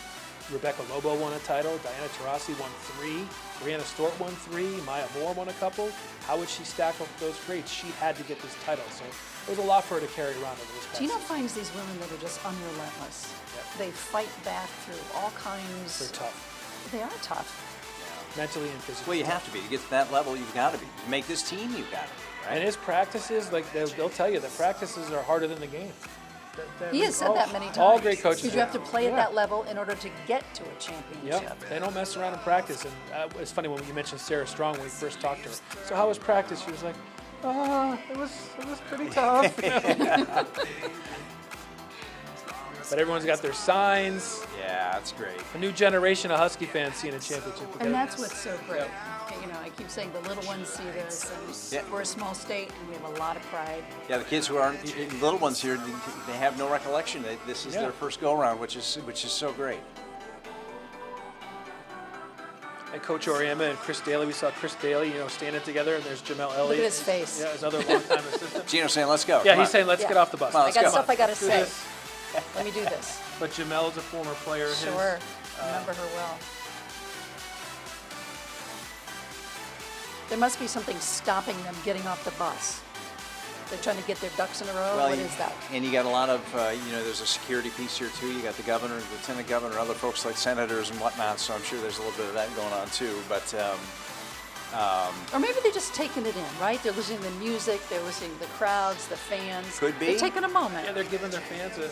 Speaker 2: Rebecca Lobo won a title, Diana Taurasi won 3, Brianna Stewart won 3, Maya Moore won a couple. How would she stack up those greats? She had to get this title, so there's a lot for her to carry around over this past
Speaker 3: Geno
Speaker 2: season.
Speaker 3: finds these women that are just unrelentless.
Speaker 2: Yep.
Speaker 3: They fight back through all kinds.
Speaker 2: They're tough.
Speaker 3: They are tough.
Speaker 2: Mentally and physically.
Speaker 4: Well, you have to be. To get to that level, you've got to be. To make this team, you've got to be. Right?
Speaker 2: And his practices, like they'll tell you, the practices are harder than the game.
Speaker 3: He has said that many times.
Speaker 2: All great coaches.
Speaker 3: Because you have to play at that level in order to get to a championship.
Speaker 2: Yep, they don't mess around in practice. And it's funny when you mentioned Sarah Strong when we first talked to her. So how was practice? She was like, it was pretty tough. But everyone's got their signs.
Speaker 4: Yeah, that's great.
Speaker 2: A new generation of Husky fans seeing a championship.
Speaker 3: And that's what's so great. You know, I keep saying the little ones see this, and we're a small state, and we have a lot of pride.
Speaker 4: Yeah, the kids who aren't little ones here, they have no recollection. This is their first go-around, which is so great.
Speaker 2: And Coach Auriemma and Chris Daly, we saw Chris Daly, standing together, and there's Jamel Elliott.
Speaker 3: Look at his face.
Speaker 2: Yeah, his other longtime assistant.
Speaker 4: Geno's saying, let's go.
Speaker 2: Yeah, he's saying, let's get off the bus.
Speaker 4: Come on,
Speaker 3: I got
Speaker 4: go.
Speaker 3: stuff I got to say. Let me do this.
Speaker 2: But Jamel is a former player.
Speaker 3: Sure. Remember her well. There must be something stopping them getting off the bus. They're trying to get their ducks in a row.
Speaker 4: Well,
Speaker 3: what is that?
Speaker 4: And you got a lot of, there's a security piece here too. You got the governor, lieutenant governor, other folks like senators and whatnot. So I'm sure there's a little bit of that going on too. But
Speaker 3: or maybe they're just taking it in, right? They're listening to the music. They're listening to the crowds, the fans.
Speaker 4: Could be.
Speaker 3: They're taking a moment.
Speaker 2: Yeah, they're giving their fans a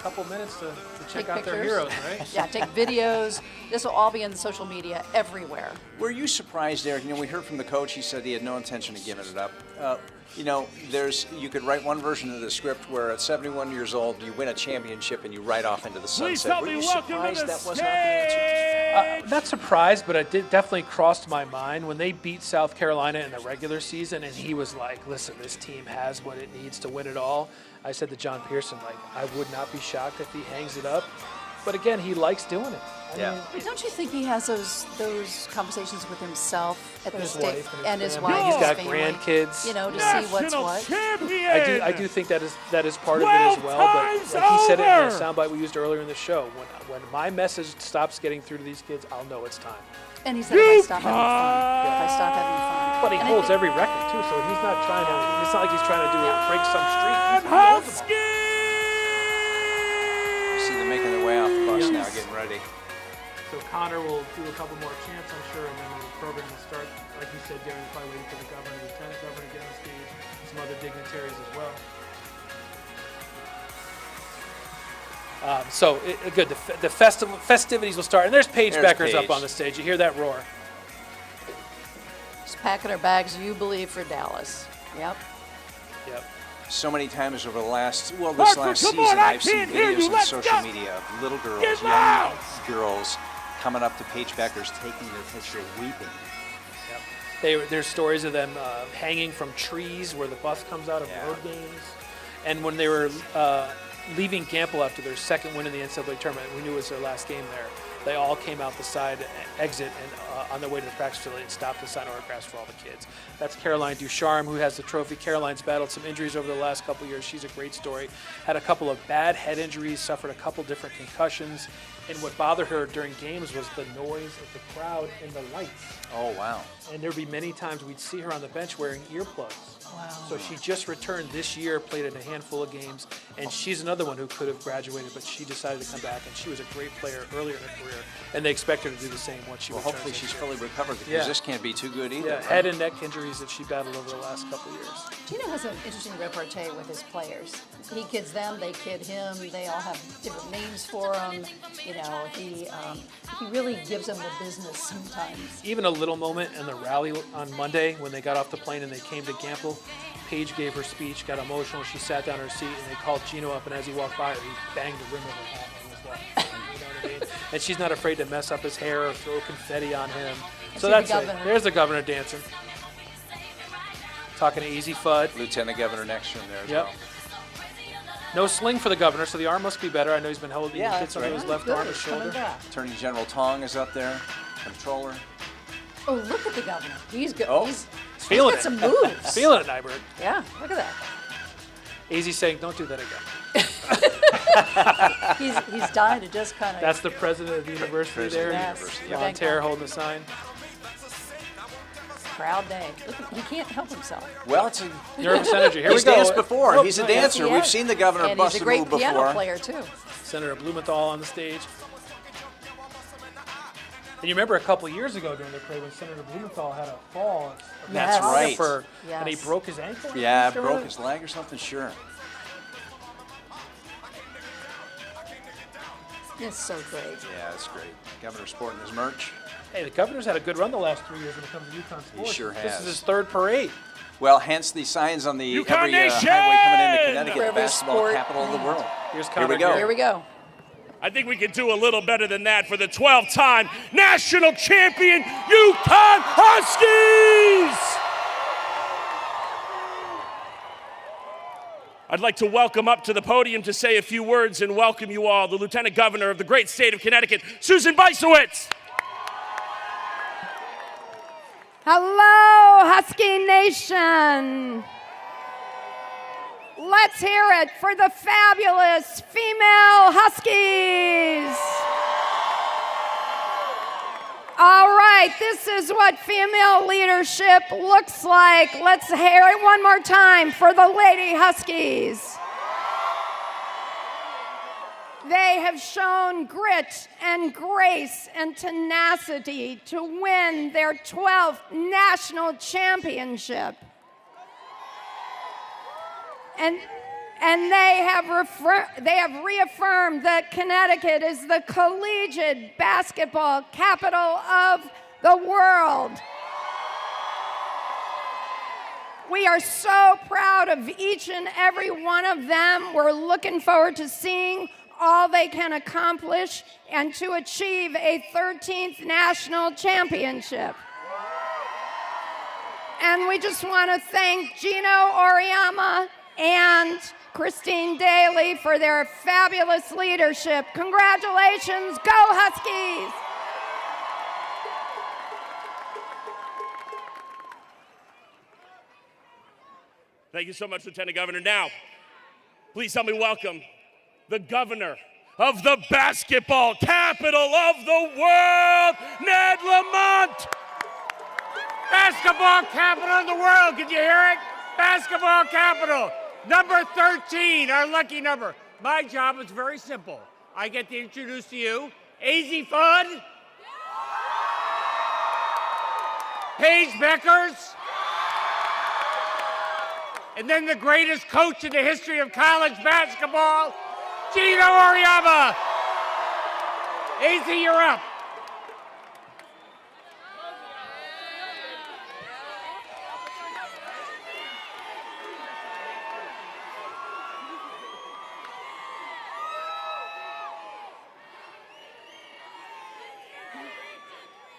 Speaker 2: couple minutes to check
Speaker 3: Take
Speaker 2: out
Speaker 3: pictures.
Speaker 2: their heroes, right?
Speaker 3: Yeah, take videos. This will all be on social media everywhere.
Speaker 4: Were you surprised, Eric? We heard from the coach. He said he had no intention of giving it up. You could write one version of the script where at 71 years old you win a championship and you ride off into the sunset. Were you surprised that was not the answer?
Speaker 2: Not surprised, but it definitely crossed my mind when they beat South Carolina in the regular season, and he was like, listen, this team has what it needs to win it all. I said to John Pearson, I would not be shocked if he hangs it up. But again, he likes doing it. I mean,
Speaker 3: But don't you think he has those conversations with himself at the
Speaker 2: his
Speaker 3: state
Speaker 2: wife
Speaker 3: and his
Speaker 2: family.
Speaker 3: wife?
Speaker 2: He's
Speaker 3: his
Speaker 2: got
Speaker 3: family,
Speaker 2: grandkids.
Speaker 3: to see what's what.
Speaker 2: I do think that is part of it as well. But like he said it in the soundbite we used earlier in the show, when my message stops getting through to these kids, I'll know it's time.
Speaker 3: And he said, if I stop having fun, if I stop having fun.
Speaker 2: But he holds every record too, so he's not trying to. It's not like he's trying to break some streak. He holds them all.
Speaker 4: You see them making their way off the bus now, getting ready.
Speaker 2: So Connor will do a couple more chants, I'm sure, and then the program will start. Like you said, Darren, probably waiting for the governor, the lieutenant governor to get on stage, some other dignitaries as well. Good. The festivities will start, and there's Paige Beckers up on the stage. You hear that roar?
Speaker 3: Just packing her bags, you believe, for Dallas. Yep.
Speaker 4: So many times over the last season,
Speaker 16: on,
Speaker 4: I've seen
Speaker 16: hear you.
Speaker 4: videos on
Speaker 16: Let's
Speaker 4: social
Speaker 16: go.
Speaker 4: media of little girls,
Speaker 16: Get
Speaker 4: young
Speaker 16: loud.
Speaker 4: girls, coming up to Paige Beckers, taking their picture, weeping.
Speaker 2: There's stories of them hanging from trees where the bus comes out of road games. And when they were leaving Gamble after their second win in the NCAA tournament, we knew it was their last game there. They all came out the side exit and on their way to the practice facility and stopped to sign autographs for all the kids. That's Caroline Ducharme, who has the trophy. Caroline's battled some injuries over the last couple of years. She's a great story. Had a couple of bad head injuries, suffered a couple different concussions. And what bothered her during games was the noise of the crowd and the lights.
Speaker 4: Oh, wow.
Speaker 2: And there'd be many times we'd see her on the bench wearing earplugs.
Speaker 3: Wow.
Speaker 2: So she just returned this year, played in a handful of games, and she's another one who could have graduated, but she decided to come back, and she was a great player earlier in her career, and they expect her to do the same once she returns.
Speaker 4: Hopefully she's fully recovered, because this can't be too good either.
Speaker 2: Yeah,
Speaker 4: right?
Speaker 2: head and neck injuries that she battled over the last couple of years.
Speaker 3: Geno has an interesting repartee with his players. He kids them, they kid him. They all have different names for him. You know, he really gives them the business sometimes.
Speaker 2: Even a little moment in the rally on Monday when they got off the plane and they came to Gamble, Paige gave her speech, got emotional. She sat down in her seat and they called Geno up, and as he walked by her, he banged the rim of her hat on his walk. You know what I mean? And she's not afraid to mess up his hair or throw confetti on him. So that's it. There's the governor dancing. Talking to Easy Fudd.
Speaker 4: Lieutenant Governor next to him there as well.
Speaker 2: No sling for the governor, so the arm must be better. I know he's been holding the kids under his left arm, his shoulder.
Speaker 4: Attorney General Tong is up there. Controller.
Speaker 3: Oh, look at the governor. He's good.
Speaker 4: Oh.
Speaker 3: He's
Speaker 2: feeling
Speaker 3: got some moves.
Speaker 2: He's feeling it, Nyberg.
Speaker 3: Yeah, look at that.
Speaker 2: Easy saying, don't do that again.
Speaker 3: he's dying to just kind of.
Speaker 2: That's the president of the university there.
Speaker 3: Yes.
Speaker 2: Voltaire holding the sign.
Speaker 3: Proud day. Look, he can't help himself.
Speaker 4: Well, it's a
Speaker 2: nervous energy. Here
Speaker 4: he's
Speaker 2: we go.
Speaker 4: danced before. He's a
Speaker 3: Yes,
Speaker 4: dancer.
Speaker 3: he
Speaker 4: We've
Speaker 3: is.
Speaker 4: seen the governor
Speaker 3: And
Speaker 4: bust
Speaker 3: he's
Speaker 4: a
Speaker 3: a great
Speaker 4: move before.
Speaker 3: piano player too.
Speaker 2: Senator Blumenthal on the stage. And you remember a couple of years ago during the parade when Senator Blumenthal had a fall.
Speaker 4: That's right.
Speaker 2: And he broke his ankle?
Speaker 4: Yeah, broke his leg or something, sure.
Speaker 3: It's so great.
Speaker 4: Yeah, it's great. Governor sporting his merch.
Speaker 2: Hey, the governor's had a good run the last 3 years when it comes to UConn sports.
Speaker 4: He sure has.
Speaker 2: This is his third parade.
Speaker 4: Well, hence the signs on the
Speaker 16: UConn
Speaker 4: every
Speaker 16: Nation!
Speaker 4: highway coming into Connecticut,
Speaker 3: For every
Speaker 4: basketball
Speaker 3: sport.
Speaker 4: capital of the world.
Speaker 2: Here we go.
Speaker 3: Here we go.
Speaker 16: I think we can do a little better than that for the 12-time national champion UConn Huskies! I'd like to welcome up to the podium to say a few words and welcome you all, the Lieutenant Governor of the great state of Connecticut, Susan Beisowitz.
Speaker 17: Hello, Husky Nation. Let's hear it for the fabulous female Huskies. All right, this is what female leadership looks like. Let's hear it one more time for the Lady Huskies. They have shown grit and grace and tenacity to win their 12th national championship. And they have reaffirmed that Connecticut is the collegiate basketball capital of the world. We are so proud of each and every one of them. We're looking forward to seeing all they can accomplish and to achieve a 13th national championship. And we just want to thank Geno Auriemma and Christine Daly for their fabulous leadership. Congratulations, go Huskies!
Speaker 16: Thank you so much, Lieutenant Governor. Now, please help me welcome the governor of the basketball capital of the world, Ned Lamont.
Speaker 18: Basketball capital of the world, could you hear it? Basketball capital, number 13, our lucky number. My job is very simple. I get to introduce to you AZ Fudd, Paige Beckers, and then the greatest coach in the history of college basketball, Geno Auriemma. AZ, you're up.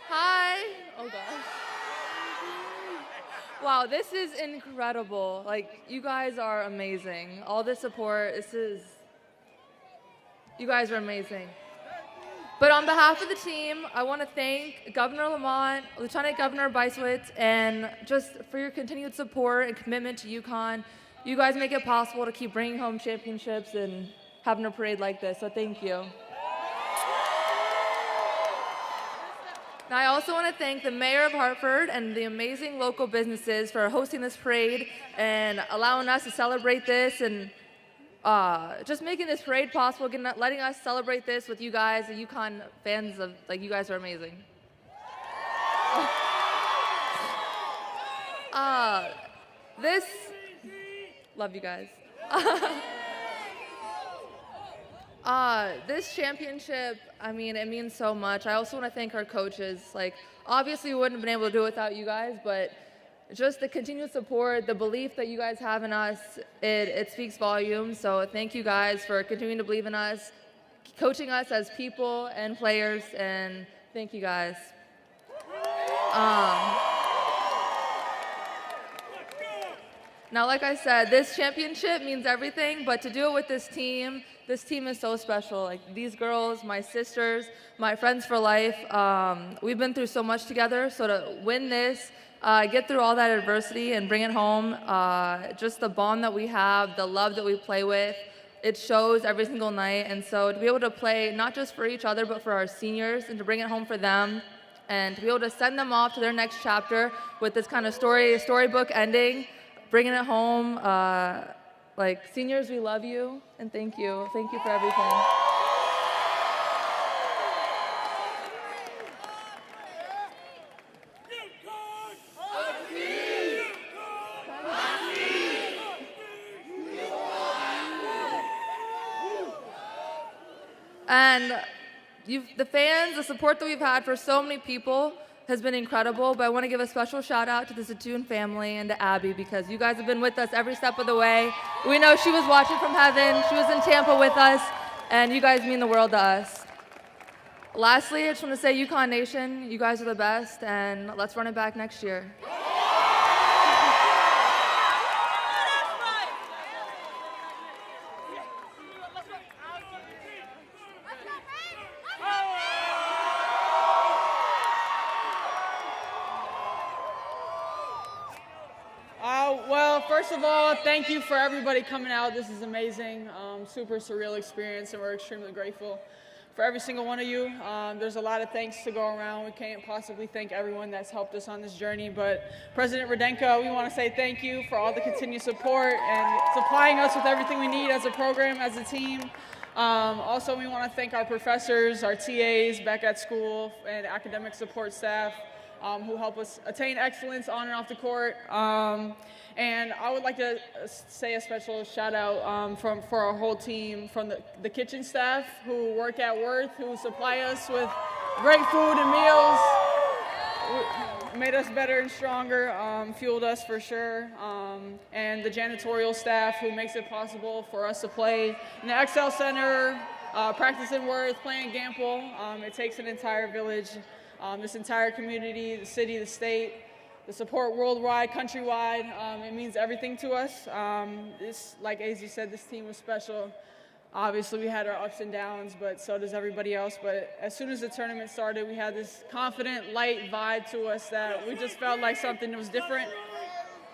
Speaker 12: Hi. Oh gosh.
Speaker 14: Wow, this is incredible. Like, you guys are amazing. All the support, you guys are amazing. But on behalf of the team, I want to thank Governor Lamont, Lieutenant Governor Beiswitz, and just for your continued support and commitment to UConn. You guys make it possible to keep bringing home championships and having a parade like this, so thank you. Now, I also want to thank the Mayor of Hartford and the amazing local businesses for hosting this parade and allowing us to celebrate this and just making this parade possible, letting us celebrate this with you guys, the UConn fans. You guys are amazing. Love you guys. This championship, I mean, it means so much. I also want to thank our coaches. Obviously we wouldn't have been able to do it without you guys, but just the continued support, the belief that you guys have in us, it speaks volumes. So thank you guys for continuing to believe in us, coaching us as people and players, and thank you guys. Now, like I said, this championship means everything, but to do it with this team is so special. These girls, my sisters, my friends for life, we've been through so much together, so to win this, get through all that adversity and bring it home, just the bond that we have, the love that we play with, it shows every single night. And so to be able to play not just for each other, but for our seniors, and to bring it home for them, and to be able to send them off to their next chapter with this kind of storybook ending, bringing it home. Seniors, we love you, and thank you. Thank you for everything. And the fans, the support that we've had for so many people has been incredible, but I want to give a special shout out to the Zatoon family and to Abby, because you guys have been with us every step of the way. We know she was watching from heaven. She was in Tampa with us, and you guys mean the world to us. Lastly, I just want to say, UConn Nation, you guys are the best, and let's run it back next year.
Speaker 19: First of all, thank you for everybody coming out. This is amazing, super surreal experience, and we're extremely grateful for every single one of you. There's a lot of thanks to go around. We can't possibly thank everyone that's helped us on this journey, but President Rudenko, we want to say thank you for all the continued support and supplying us with everything we need as a program, as a team. Also, we want to thank our professors, our TAs back at school, and academic support staff who help us attain excellence on and off the court. And I would like to say a special shout out for our whole team, from the kitchen staff who work at Worth, who supply us with great food and meals, made us better and stronger, fueled us for sure, and the janitorial staff who makes it possible for us to play in the Excel Center, practice in Worth, play in Gamble. It takes an entire village, this entire community, the city, the state, the support worldwide, countrywide. It means everything to us. Like AZ said, this team was special. Obviously, we had our ups and downs, but so does everybody else. But as soon as the tournament started, we had this confident, light vibe to us that we just felt like something was different.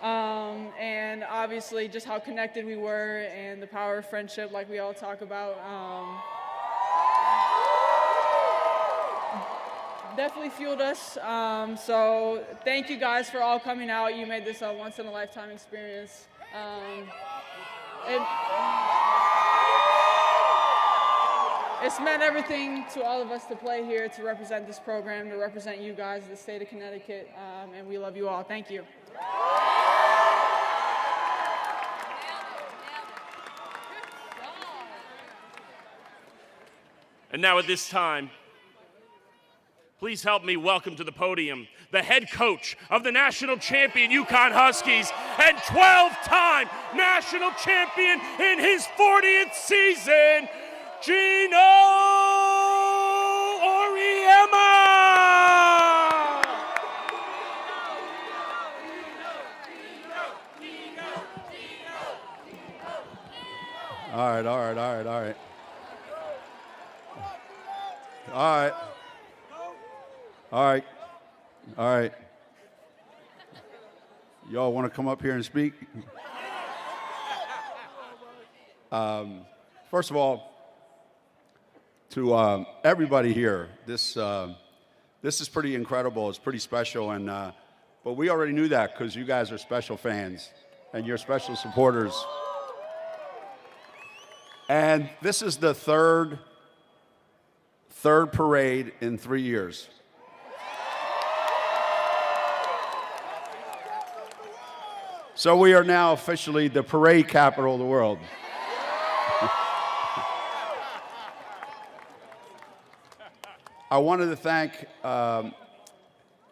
Speaker 19: And obviously, just how connected we were and the power of friendship, like we all talk about. Definitely fueled us. So thank you guys for all coming out. You made this a once-in-a-lifetime experience. It's meant everything to all of us to play here, to represent this program, to represent you guys, the state of Connecticut, and we love you all. Thank you.
Speaker 16: And now at this time, please help me welcome to the podium the head coach of the national champion UConn Huskies and 12-time national champion in his 40th season, Geno Auriemma.
Speaker 13: right. All right. Y'all want to come up here and speak? First of all, to everybody here, this is pretty incredible. It's pretty special, and but we already knew that because you guys are special fans and you're special supporters. And this is the third parade in 3 years. So we are now officially the parade capital of the world. I wanted to thank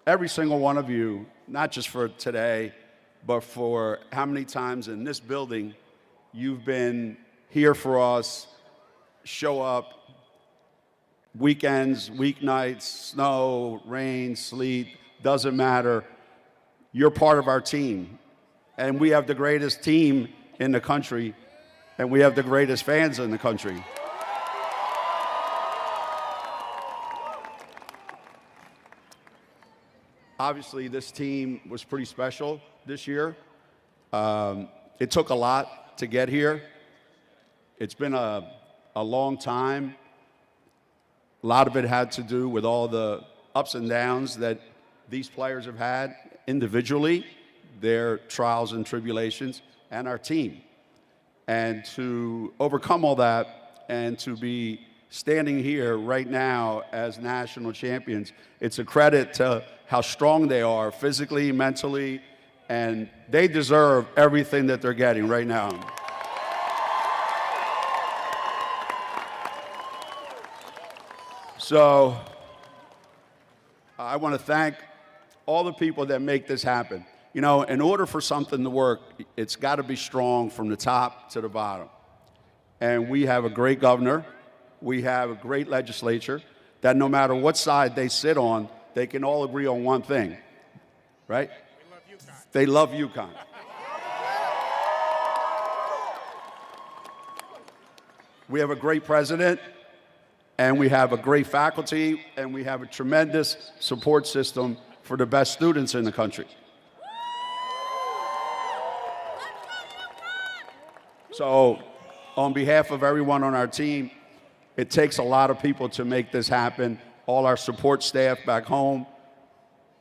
Speaker 13: every single one of you, not just for today, but for how many times in this building you've been here for us, show up, weekends, weeknights, snow, rain, sleet, doesn't matter. You're part of our team. And we have the greatest team in the country, and we have the greatest fans in the country. Obviously, this team was pretty special this year. It took a lot to get here. It's been a long time. A lot of it had to do with all the ups and downs that these players have had individually, their trials and tribulations, and our team. And to overcome all that and to be standing here right now as national champions, it's a credit to how strong they are physically, mentally, and they deserve everything that they're getting right now. So I want to thank all the people that make this happen. You know, in order for something to work, it's got to be strong from the top to the bottom. And we have a great governor. We have a great legislature that no matter what side they sit on, they can all agree on one thing, right? They love UConn. We have a great president, and we have a great faculty, and we have a tremendous support system for the best students in the country. So, on behalf of everyone on our team, it takes a lot of people to make this happen. All our support staff back home,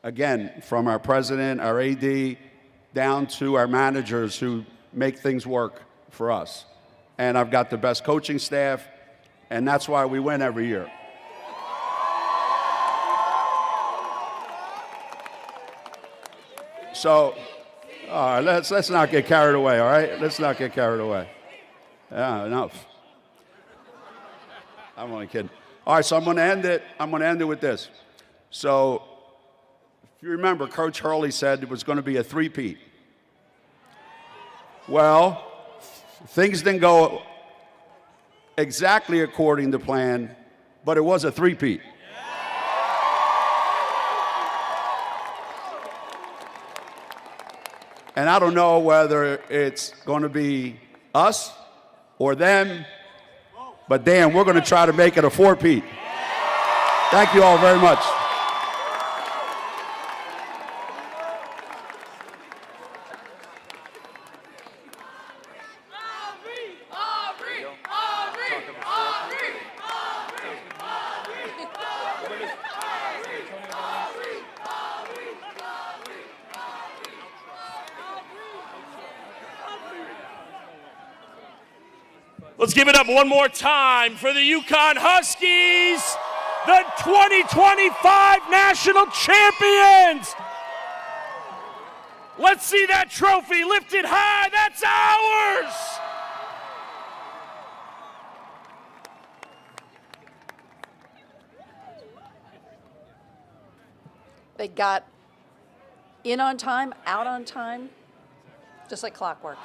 Speaker 13: again, from our president, our AD, down to our managers who make things work for us. And I've got the best coaching staff, and that's why we win every year. So, all right, let's not get carried away, all right? Let's not get carried away. Yeah, enough. I'm only kidding. All right, so I'm going to end it with this. So, if you remember, Coach Hurley said it was going to be a three-peat. Well, things didn't go exactly according to plan, but it was a three-peat. And I don't know whether it's going to be us or them, but damn, we're going to try to make it a four-peat. Thank you all very much.
Speaker 16: Let's give it up one more time for the UConn Huskies, the 2025 national champions. Let's see that trophy lifted high. That's ours.
Speaker 3: They got in on time, out on time, just like clockwork.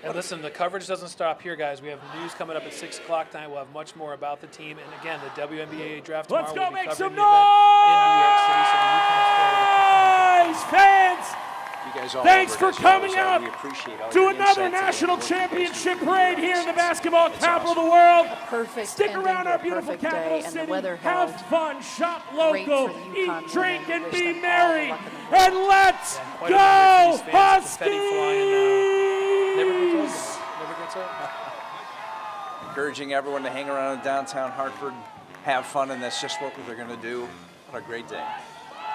Speaker 2: And listen, the coverage doesn't stop here, guys. We have news coming up at 6 o'clock tonight. We'll have much more about the team. And again, the WNBA draft tomorrow.
Speaker 16: Let's go
Speaker 2: will be
Speaker 16: make some
Speaker 2: covering the event in New York City. So the UConn
Speaker 16: noise, fans!
Speaker 4: You guys is all
Speaker 16: Thanks
Speaker 4: over
Speaker 16: for
Speaker 4: it,
Speaker 16: coming out
Speaker 4: We appreciate all
Speaker 16: to
Speaker 4: your
Speaker 16: another
Speaker 4: insights
Speaker 16: national
Speaker 4: and
Speaker 16: championship parade here in the basketball capital of the world.
Speaker 3: Perfect.
Speaker 16: Stick
Speaker 3: ending
Speaker 16: around
Speaker 3: to
Speaker 16: our
Speaker 3: a
Speaker 16: beautiful
Speaker 3: perfect
Speaker 16: capital
Speaker 3: day, and
Speaker 16: city.
Speaker 3: the weather
Speaker 16: Have
Speaker 3: held
Speaker 16: fun, shop
Speaker 3: great
Speaker 16: local,
Speaker 3: for the
Speaker 16: eat,
Speaker 3: UConn
Speaker 16: drink,
Speaker 3: women.
Speaker 16: and
Speaker 3: Wish
Speaker 16: be
Speaker 3: them all
Speaker 16: merry.
Speaker 3: the luck in the world.
Speaker 16: And let's
Speaker 2: Quite a number of
Speaker 16: go
Speaker 2: these fans, confetti flying,
Speaker 16: Huskies!
Speaker 2: never gets old. Never gets old.
Speaker 4: Encouraging everyone to hang around in downtown Hartford, have fun, and that's just what they're going to do. What a great day.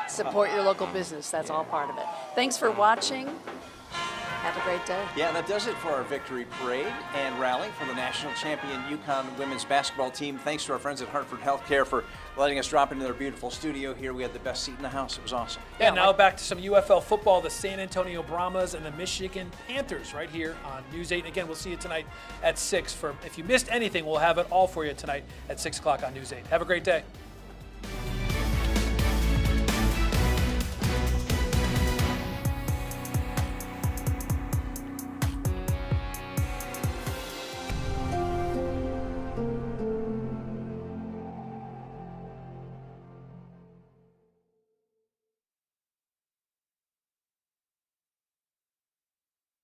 Speaker 3: Support your local business. That's all part of it. Thanks for watching. Have a great day.
Speaker 4: Yeah, that does it for our victory parade and rally for the national champion UConn women's basketball team. Thanks to our friends at Hartford Healthcare for letting us drop into their beautiful studio here. We had the best seat in the house. It was awesome.
Speaker 2: Yeah, now back to some UFL football. The San Antonio Brahmas and the Michigan Panthers right here on News 8. And again, we'll see you tonight at 6. If you missed anything, we'll have it all for you tonight at 6 o'clock on News 8. Have a great day.